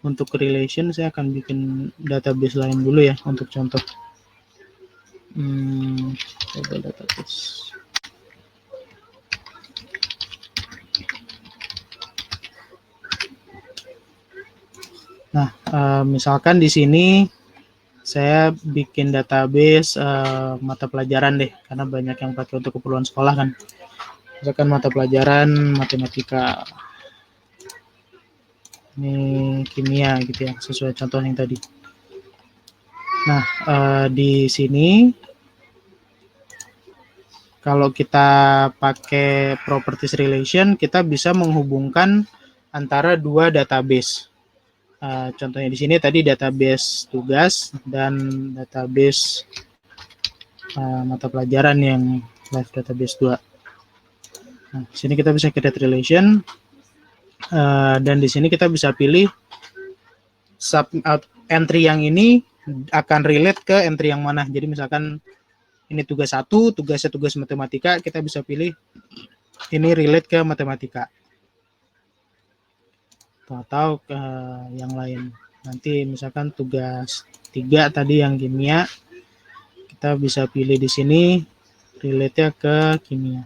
Untuk relation saya akan bikin database lain dulu ya untuk contoh. Coba database. Nah, misalkan di sini saya bikin database mata pelajaran deh, karena banyak yang pakai untuk keperluan sekolah kan. Misalkan mata pelajaran matematika, ini kimia gitu ya, sesuai contoh yang tadi. Nah, di sini kalau kita pakai properties relation, kita bisa menghubungkan antara dua database. Contohnya di sini tadi database tugas dan database mata pelajaran yang live database 2. Nah, di sini kita bisa create relation dan di sini kita bisa pilih entry yang ini akan relate ke entry yang mana. Jadi misalkan ini tugas 1, tugasnya tugas matematika, kita bisa pilih ini relate ke matematika. Atau ke yang lain. Nanti misalkan tugas 3 tadi yang kimia, kita bisa pilih di sini relate-nya ke kimia.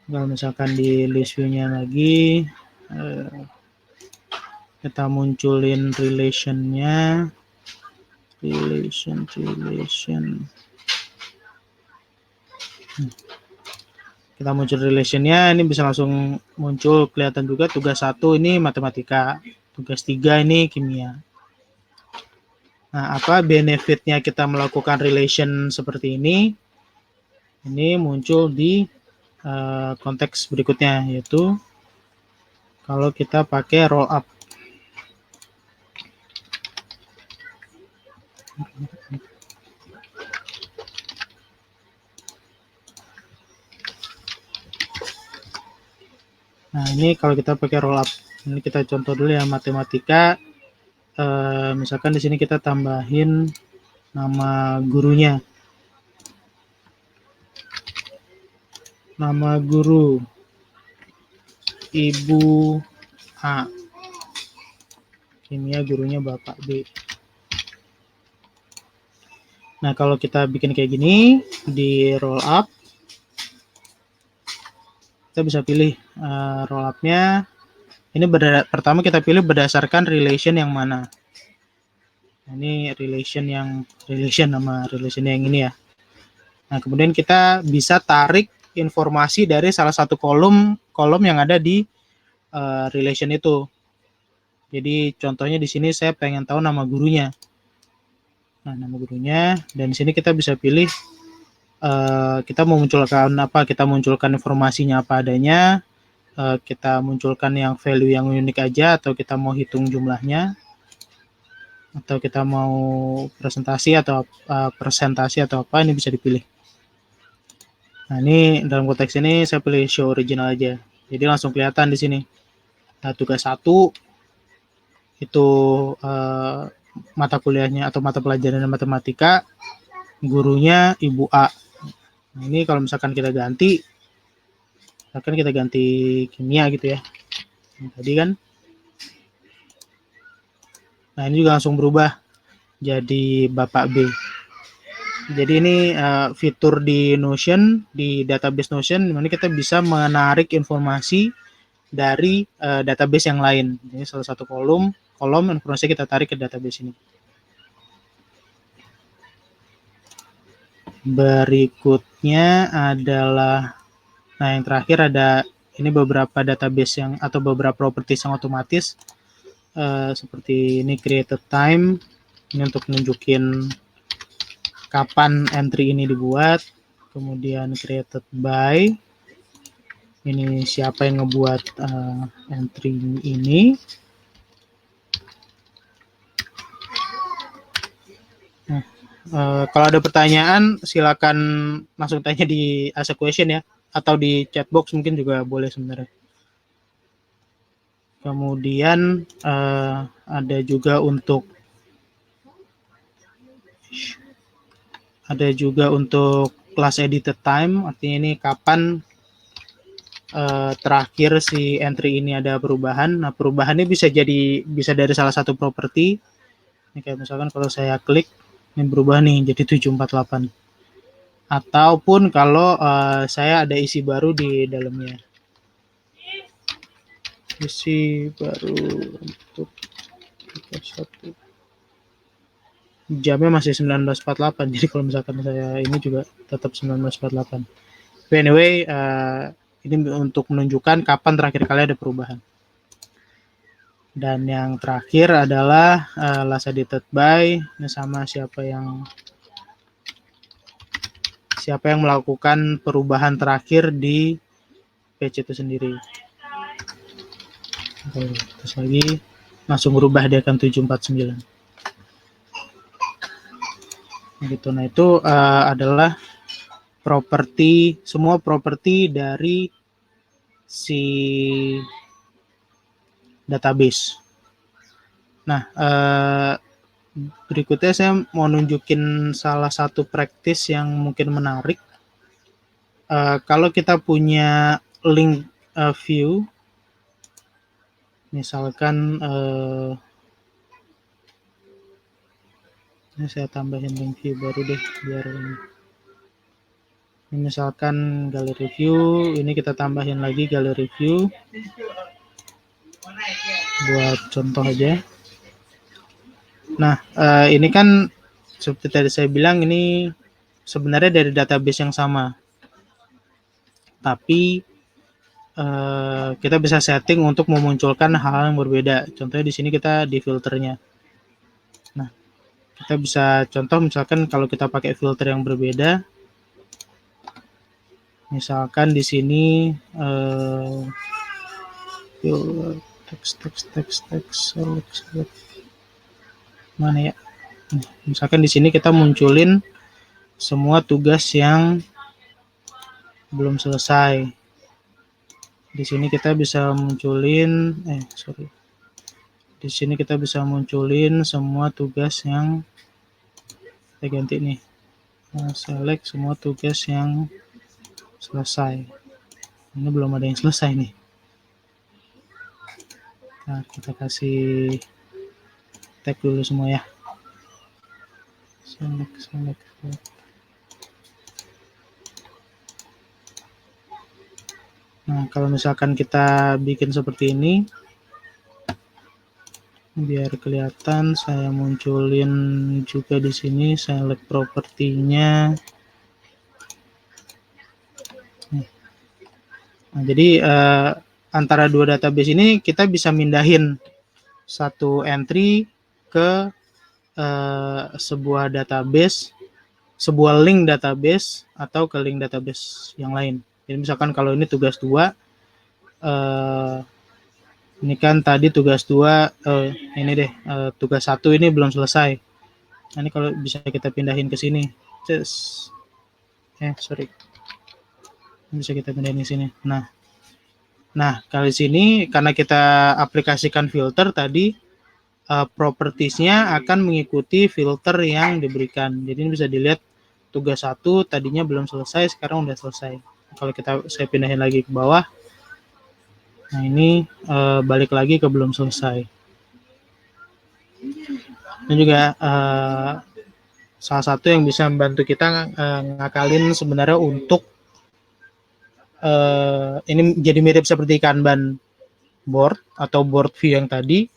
Kalau misalkan di list view-nya lagi, kita munculin relation-nya, relation. Kita muncul relation-nya, ini bisa langsung muncul, kelihatan juga tugas 1 ini matematika, tugas 3 ini kimia. Nah, apa benefit-nya kita melakukan relation seperti ini? Ini muncul di konteks berikutnya, yaitu kalau kita pakai roll up. Nah, ini kalau kita pakai roll up. Ini kita contoh dulu ya, matematika. Misalkan di sini kita tambahin nama gurunya. Nama guru Ibu A. Kimia gurunya Bapak B. Nah, kalau kita bikin kayak gini di roll up, kita bisa pilih roll up-nya. Ini pertama kita pilih berdasarkan relation yang mana. Nah, ini relation nama relation yang ini ya. Nah, kemudian kita bisa tarik informasi dari salah satu kolom yang ada di relation itu. Jadi contohnya di sini saya pengen tahu nama gurunya. Nah, nama gurunya, dan di sini kita bisa pilih kita mau munculkan apa, kita munculkan informasinya apa adanya, kita munculkan yang value yang unik aja, atau kita mau hitung jumlahnya, atau kita mau presentasi atau presentasi atau apa, ini bisa dipilih. Nah, ini dalam konteks ini saya pilih show original aja, jadi langsung kelihatan di sini. Nah, tugas 1 itu mata kuliahnya atau mata pelajaran matematika, gurunya Ibu A. Nah, ini kalau misalkan kita ganti, misalkan kita ganti kimia gitu ya. Nah, tadi kan. Nah, ini juga langsung berubah jadi Bapak B. Jadi ini fitur di Notion, di database Notion, dimana kita bisa menarik informasi dari database yang lain. Ini salah satu kolom informasi kita tarik ke database ini. Berikutnya adalah, nah yang terakhir ada ini beberapa database yang atau beberapa properties yang otomatis seperti ini created time, ini untuk nunjukin kapan entry ini dibuat, kemudian created by, ini siapa yang ngebuat entry ini. Nah, kalau ada pertanyaan silakan langsung tanya di ask a question ya, atau di chat box mungkin juga boleh sebenarnya. Kemudian ada juga untuk class edited time, artinya ini kapan terakhir si entry ini ada perubahan. Nah, perubahannya bisa dari salah satu properti. Ini kayak misalkan kalau saya klik, ini berubah nih jadi 748. Ataupun kalau saya ada isi baru di dalamnya. Isi baru untuk satu. Jamnya masih 1948. Jadi kalau misalkan saya ini juga tetap 1948. But anyway, ini untuk menunjukkan kapan terakhir kali ada perubahan. Dan yang terakhir adalah last edited by, ini sama siapa yang melakukan perubahan terakhir di page itu sendiri. Oke, terus lagi langsung berubah dia akan 749. Gitu. Nah, itu adalah semua properti dari si database. Nah, berikutnya saya mau nunjukin salah satu practice yang mungkin menarik. Kalau kita punya link view, misalkan ini saya tambahin link view baru deh biar ini. Misalkan gallery view, ini kita tambahin lagi gallery view buat contoh aja. Nah, ini kan seperti tadi saya bilang, ini sebenarnya dari database yang sama, tapi kita bisa setting untuk memunculkan hal yang berbeda. Contohnya di sini kita di filternya. Nah, kita bisa contoh misalkan kalau kita pakai filter yang berbeda, misalkan di sini teks mana ya? Misalkan di sini kita munculin semua tugas yang belum selesai. Di sini kita bisa munculin, di sini kita bisa munculin semua tugas yang kita ganti nih. Select semua tugas yang selesai. Ini belum ada yang selesai nih. Nah, kita kasih tag dulu semua ya. Select. Nah, kalau misalkan kita bikin seperti ini, biar kelihatan, saya munculin juga di sini select propertinya. Nah, jadi antara dua database ini kita bisa mindahin satu entry ke sebuah database, sebuah link database atau ke link database yang lain. Jadi misalkan kalau ini tugas 2, ini kan tadi tugas 2, ini deh, tugas 1 ini belum selesai. Nah, ini kalau bisa kita pindahin ke sini. Bisa kita pindahin ke sini. Nah, kalau di sini karena kita aplikasikan filter tadi, propertiesnya akan mengikuti filter yang diberikan. Jadi ini bisa dilihat tugas 1 tadinya belum selesai, sekarang udah selesai. Kalau saya pindahin lagi ke bawah, nah ini balik lagi ke belum selesai. Dan juga salah satu yang bisa membantu kita ngakalin sebenarnya untuk ini jadi mirip seperti Kanban board atau board view yang tadi,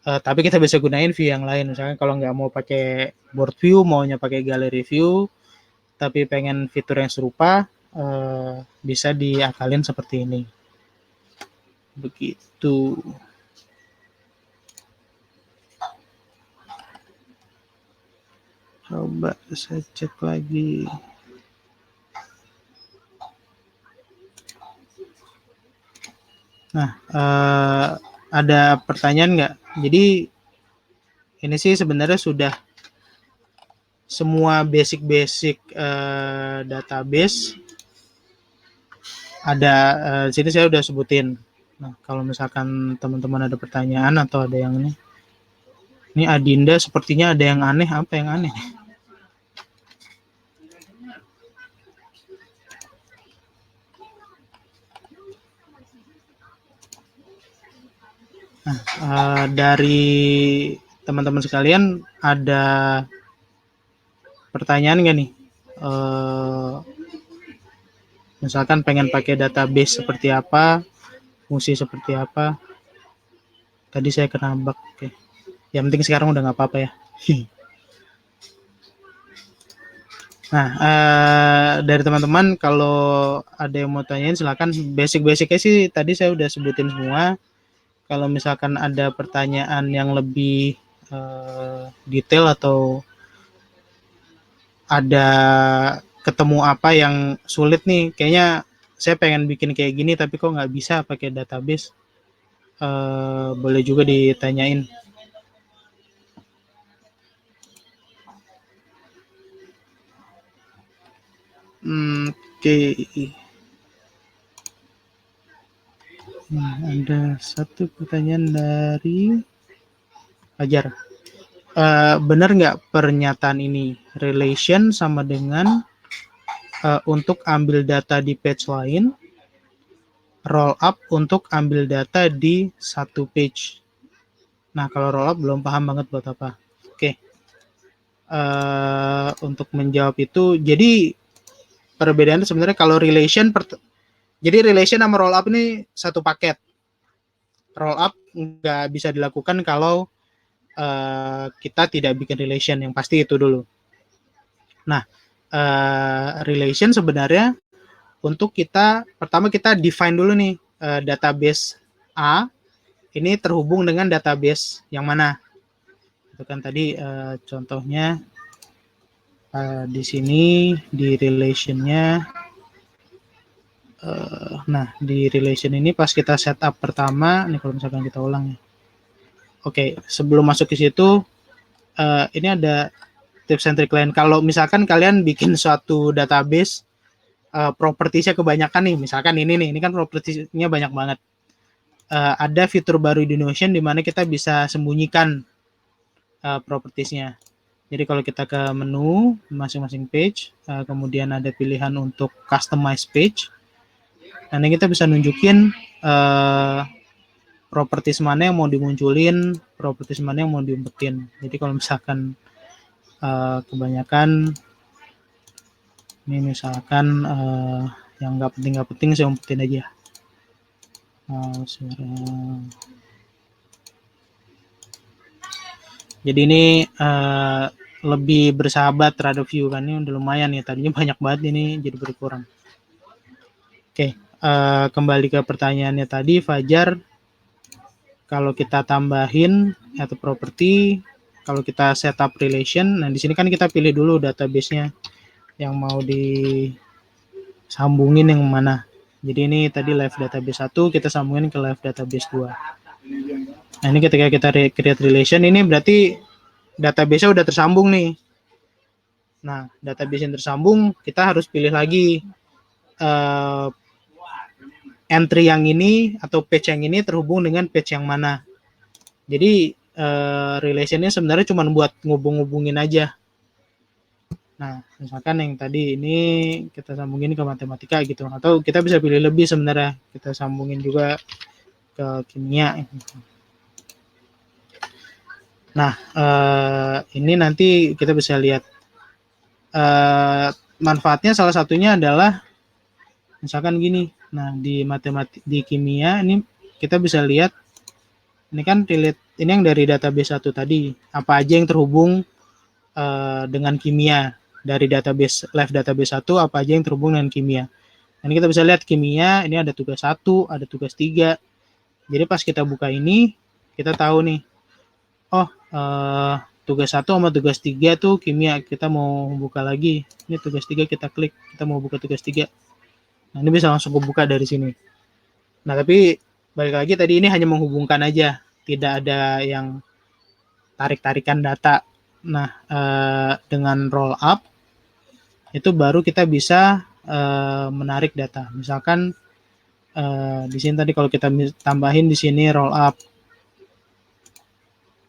tapi kita bisa gunain view yang lain. Misalnya kalau nggak mau pakai board view, maunya pakai gallery view, tapi pengen fitur yang serupa, bisa diakalin seperti ini. Begitu. Coba saya cek lagi. Nah, ada pertanyaan nggak? Jadi ini sih sebenarnya sudah semua basic database ada. Sini saya udah sebutin. Nah, kalau misalkan teman-teman ada pertanyaan atau ada yang ini Adinda sepertinya ada yang aneh. Apa yang aneh? Nah, dari teman-teman sekalian ada pertanyaan nggak nih? Misalkan pengen pakai database seperti apa, fungsi seperti apa. Tadi saya kena bug. Oke. Yang penting sekarang udah nggak apa-apa ya. Nah, dari teman-teman kalau ada yang mau tanyain silakan. Basic-basicnya sih tadi saya udah sebutin semua. Kalau misalkan ada pertanyaan yang lebih detail atau ada ketemu apa yang sulit nih, kayaknya saya pengen bikin kayak gini tapi kok nggak bisa pakai database, boleh juga ditanyain. Oke. Nah, ada satu pertanyaan dari Fajar. Benar nggak pernyataan ini? Relation sama dengan untuk ambil data di page lain, roll up untuk ambil data di satu page. Nah, kalau roll up belum paham banget buat apa. Oke. Untuk menjawab itu, jadi perbedaannya sebenarnya kalau relation, jadi relation sama roll up ini satu paket. Roll up nggak bisa dilakukan kalau kita tidak bikin relation, yang pasti itu dulu. Nah, relation sebenarnya untuk pertama kita define dulu nih, database A ini terhubung dengan database yang mana. Itu kan tadi contohnya di sini di relationnya. Nah, di relation ini pas kita setup pertama, nih kalau misalkan kita ulang ya. Oke, sebelum masuk ke situ, ini ada tips and trick lain. Kalau misalkan kalian bikin suatu database propertiesnya kebanyakan nih, misalkan ini kan propertiesnya banyak banget. Ada fitur baru di Notion di mana kita bisa sembunyikan propertiesnya. Jadi kalau kita ke menu masing-masing page, kemudian ada pilihan untuk customize page. Nanti kita bisa nunjukin properties mana yang mau dimunculin, properties mana yang mau diumpetin. Jadi kalau misalkan kebanyakan ini misalkan yang nggak penting saya umpetin aja. Jadi ini lebih bersahabat terhadap view kan, ini udah lumayan ya, tadinya banyak banget, ini jadi berkurang. Oke, kembali ke pertanyaannya tadi, Fajar, kalau kita tambahin atau property, kalau kita setup relation, nah di sini kan kita pilih dulu database-nya yang mau disambungin yang mana. Jadi ini tadi live database 1, kita sambungin ke live database 2. Nah ini ketika kita create relation, ini berarti database-nya udah tersambung nih. Nah, database yang tersambung, kita harus pilih lagi entry yang ini atau page yang ini terhubung dengan page yang mana. Jadi relationnya sebenarnya cuma buat ngubung-ngubungin aja. Nah, misalkan yang tadi ini kita sambungin ke matematika gitu, atau kita bisa pilih lebih sebenarnya, kita sambungin juga ke kimia. Nah, ini nanti kita bisa lihat manfaatnya, salah satunya adalah misalkan gini. Nah, di kimia ini kita bisa lihat, ini kan relate, ini yang dari database 1 tadi, apa aja yang terhubung dengan kimia. Dari database live database 1, apa aja yang terhubung dengan kimia. Ini kita bisa lihat kimia, ini ada tugas 1, ada tugas 3. Jadi pas kita buka ini, kita tahu nih, oh tugas 1 sama tugas 3 tuh kimia, kita mau buka lagi. Ini tugas 3, kita klik, kita mau buka tugas 3. Nah, ini bisa langsung kebuka dari sini. Nah, tapi balik lagi tadi ini hanya menghubungkan aja, tidak ada yang tarik-tarikan data. Nah, dengan roll up itu baru kita bisa menarik data. Misalkan di sini tadi kalau kita tambahin di sini roll up.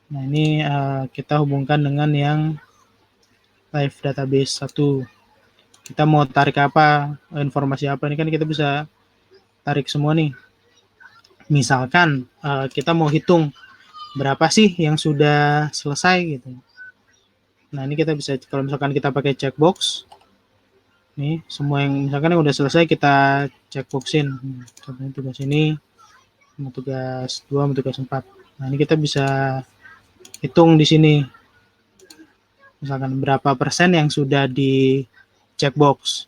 Nah, ini kita hubungkan dengan yang live database 1. Kita mau tarik apa, informasi apa, ini kan kita bisa tarik semua nih. Misalkan kita mau hitung berapa sih yang sudah selesai gitu. Nah, ini kita bisa, kalau misalkan kita pakai checkbox, nih semua yang misalkan yang udah selesai kita checkboxin. Contohnya tugas ini, tugas 2, tugas 4. Nah, ini kita bisa hitung di sini. Misalkan berapa persen yang sudah di checkbox.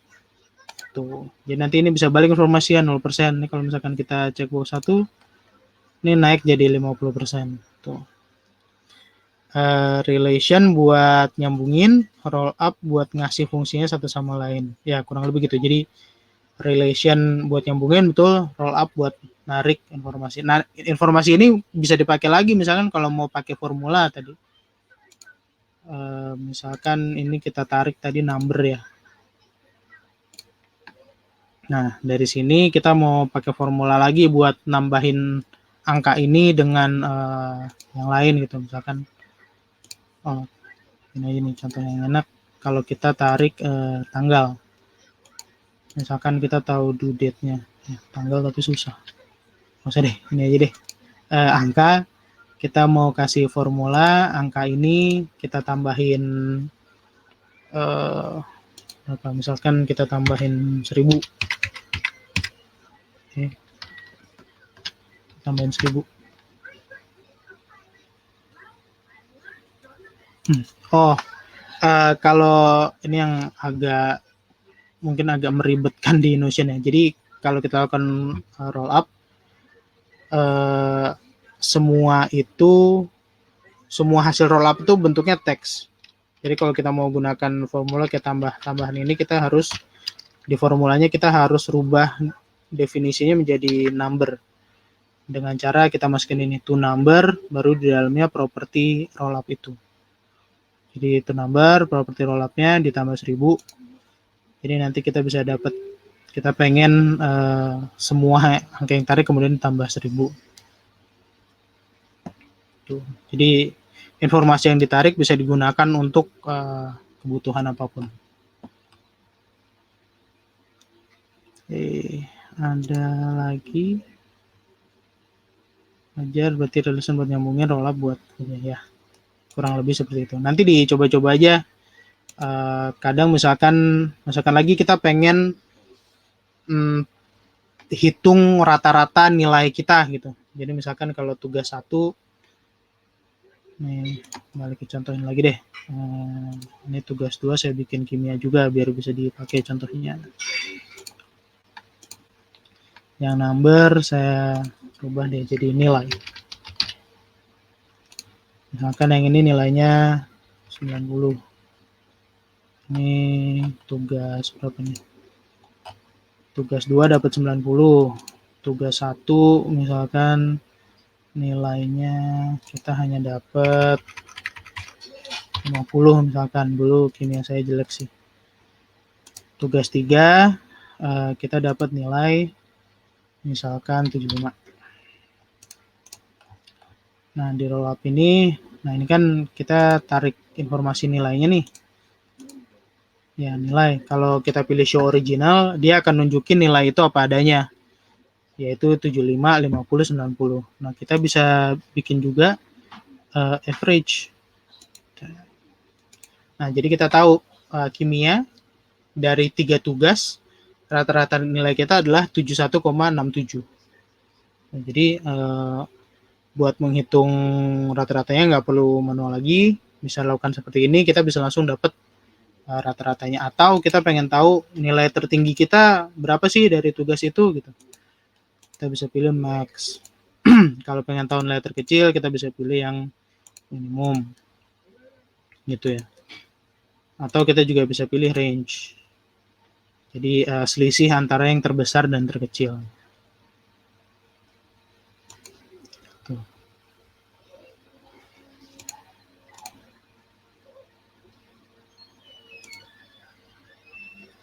Tuh. Jadi nanti ini bisa balik informasi 0%. Ini kalau misalkan kita checkbox 1, ini naik jadi 50%. Tuh. Relation buat nyambungin, roll up buat ngasih fungsinya satu sama lain. Ya, kurang lebih gitu. Jadi relation buat nyambungin, betul, roll up buat narik informasi. Nah, informasi ini bisa dipakai lagi misalkan kalau mau pakai formula tadi. Misalkan ini kita tarik tadi number ya. Nah, dari sini kita mau pakai formula lagi buat nambahin angka ini dengan yang lain gitu. Misalkan ini aja nih contoh yang enak, kalau kita tarik tanggal, misalkan kita tahu due date-nya ya, tanggal tapi susah, nggak usah deh, ini aja deh, angka, kita mau kasih formula, angka ini kita tambahin berapa, misalkan kita tambahin 1000, oke, tambahin 1000. Kalau ini yang mungkin agak meribetkan di Notion ya. Jadi kalau kita lakukan roll up, semua hasil roll up itu bentuknya teks. Jadi kalau kita mau gunakan formula kayak tambahan ini, kita harus di formulanya kita harus rubah definisinya menjadi number. Dengan cara kita masukin ini to number, baru di dalamnya property roll up itu. Jadi itu number, property roll up-nya ditambah 1000. Jadi nanti kita bisa dapat Kita pengen semua angka yang tarik kemudian tambah 1000. Tuh. Jadi informasi yang ditarik bisa digunakan untuk kebutuhan apapun. Ada lagi. Ajar berarti relation buat nyambungin, rollup buat ya. Kurang lebih seperti itu. Nanti dicoba-coba aja. Kadang misalkan lagi kita pengen hitung rata-rata nilai kita gitu. Jadi misalkan kalau tugas 1, nih balik ke contohin lagi deh. Ini tugas 2 saya bikin kimia juga biar bisa dipakai contohnya. Yang number saya rubah deh jadi nilai. Misalkan yang ini nilainya 90. Ini tugas berapa nih? Tugas 2 dapat 90. Tugas 1 misalkan nilainya kita hanya dapat 50 misalkan. Dulu kimia saya jelek sih. Tugas 3 kita dapat nilai misalkan 75. Nah, di rollup ini, nah ini kan kita tarik informasi nilainya nih. Ya, nilai. Kalau kita pilih show original, dia akan nunjukin nilai itu apa adanya. Yaitu 75, 50, 90. Nah, kita bisa bikin juga average. Nah, jadi kita tahu kimia dari 3 tugas, rata-rata nilai kita adalah 71,67. Nah, jadi buat menghitung rata-ratanya nggak perlu manual lagi, bisa lakukan seperti ini, kita bisa langsung dapat rata-ratanya. Atau kita pengen tahu nilai tertinggi kita berapa sih dari tugas itu gitu. Kita bisa pilih max. Kalau pengen tahu nilai terkecil, kita bisa pilih yang minimum. Gitu ya. Atau kita juga bisa pilih range. Jadi selisih antara yang terbesar dan terkecil. Tuh.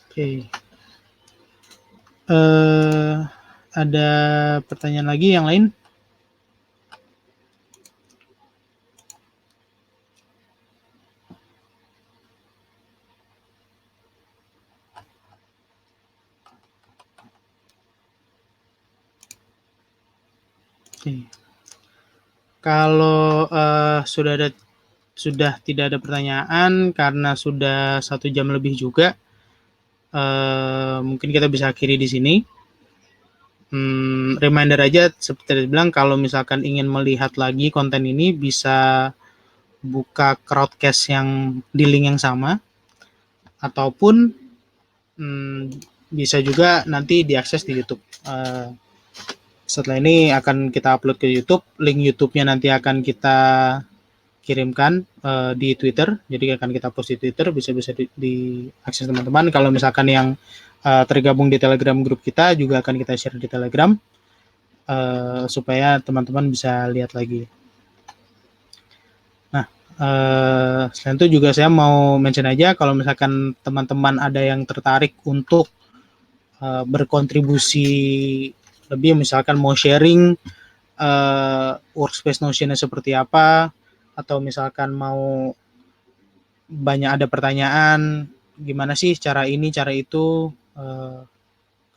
Oke. Ada pertanyaan lagi yang lain? Oke. Kalau sudah tidak ada pertanyaan karena sudah 1 jam lebih juga, mungkin kita bisa akhiri di sini. Reminder aja seperti tadi bilang, kalau misalkan ingin melihat lagi konten ini bisa buka crowdcast yang di link yang sama, ataupun bisa juga nanti diakses di YouTube. Setelah ini akan kita upload ke YouTube, link YouTube-nya nanti akan kita kirimkan di Twitter, jadi akan kita post di Twitter, bisa diakses teman-teman. Kalau misalkan yang tergabung di Telegram grup kita juga akan kita share di Telegram supaya teman-teman bisa lihat lagi. Nah, selain itu juga saya mau mention aja kalau misalkan teman-teman ada yang tertarik untuk berkontribusi lebih, misalkan mau sharing workspace Notion-nya seperti apa, atau misalkan mau banyak ada pertanyaan, gimana sih cara ini, cara itu,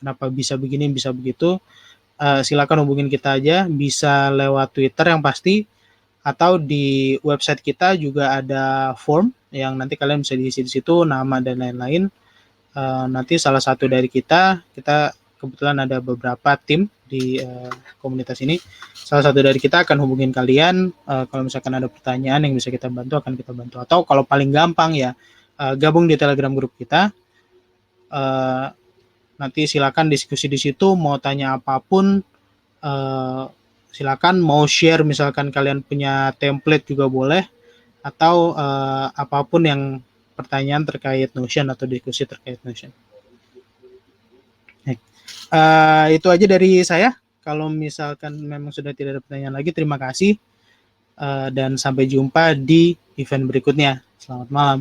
kenapa bisa begini, bisa begitu, silakan hubungin kita aja, bisa lewat Twitter yang pasti, atau di website kita juga ada form yang nanti kalian bisa diisi di situ, nama dan lain-lain. Nanti salah satu dari kita kebetulan ada beberapa tim di komunitas ini, salah satu dari kita akan hubungin kalian. Kalau misalkan ada pertanyaan yang bisa kita bantu, akan kita bantu. Atau kalau paling gampang ya gabung di Telegram grup kita. Nanti silakan diskusi di situ, mau tanya apapun silakan, mau share misalkan kalian punya template juga boleh, atau apapun yang pertanyaan terkait Notion atau diskusi terkait Notion. Itu aja dari saya. Kalau misalkan memang sudah tidak ada pertanyaan lagi, terima kasih dan sampai jumpa di event berikutnya. Selamat malam.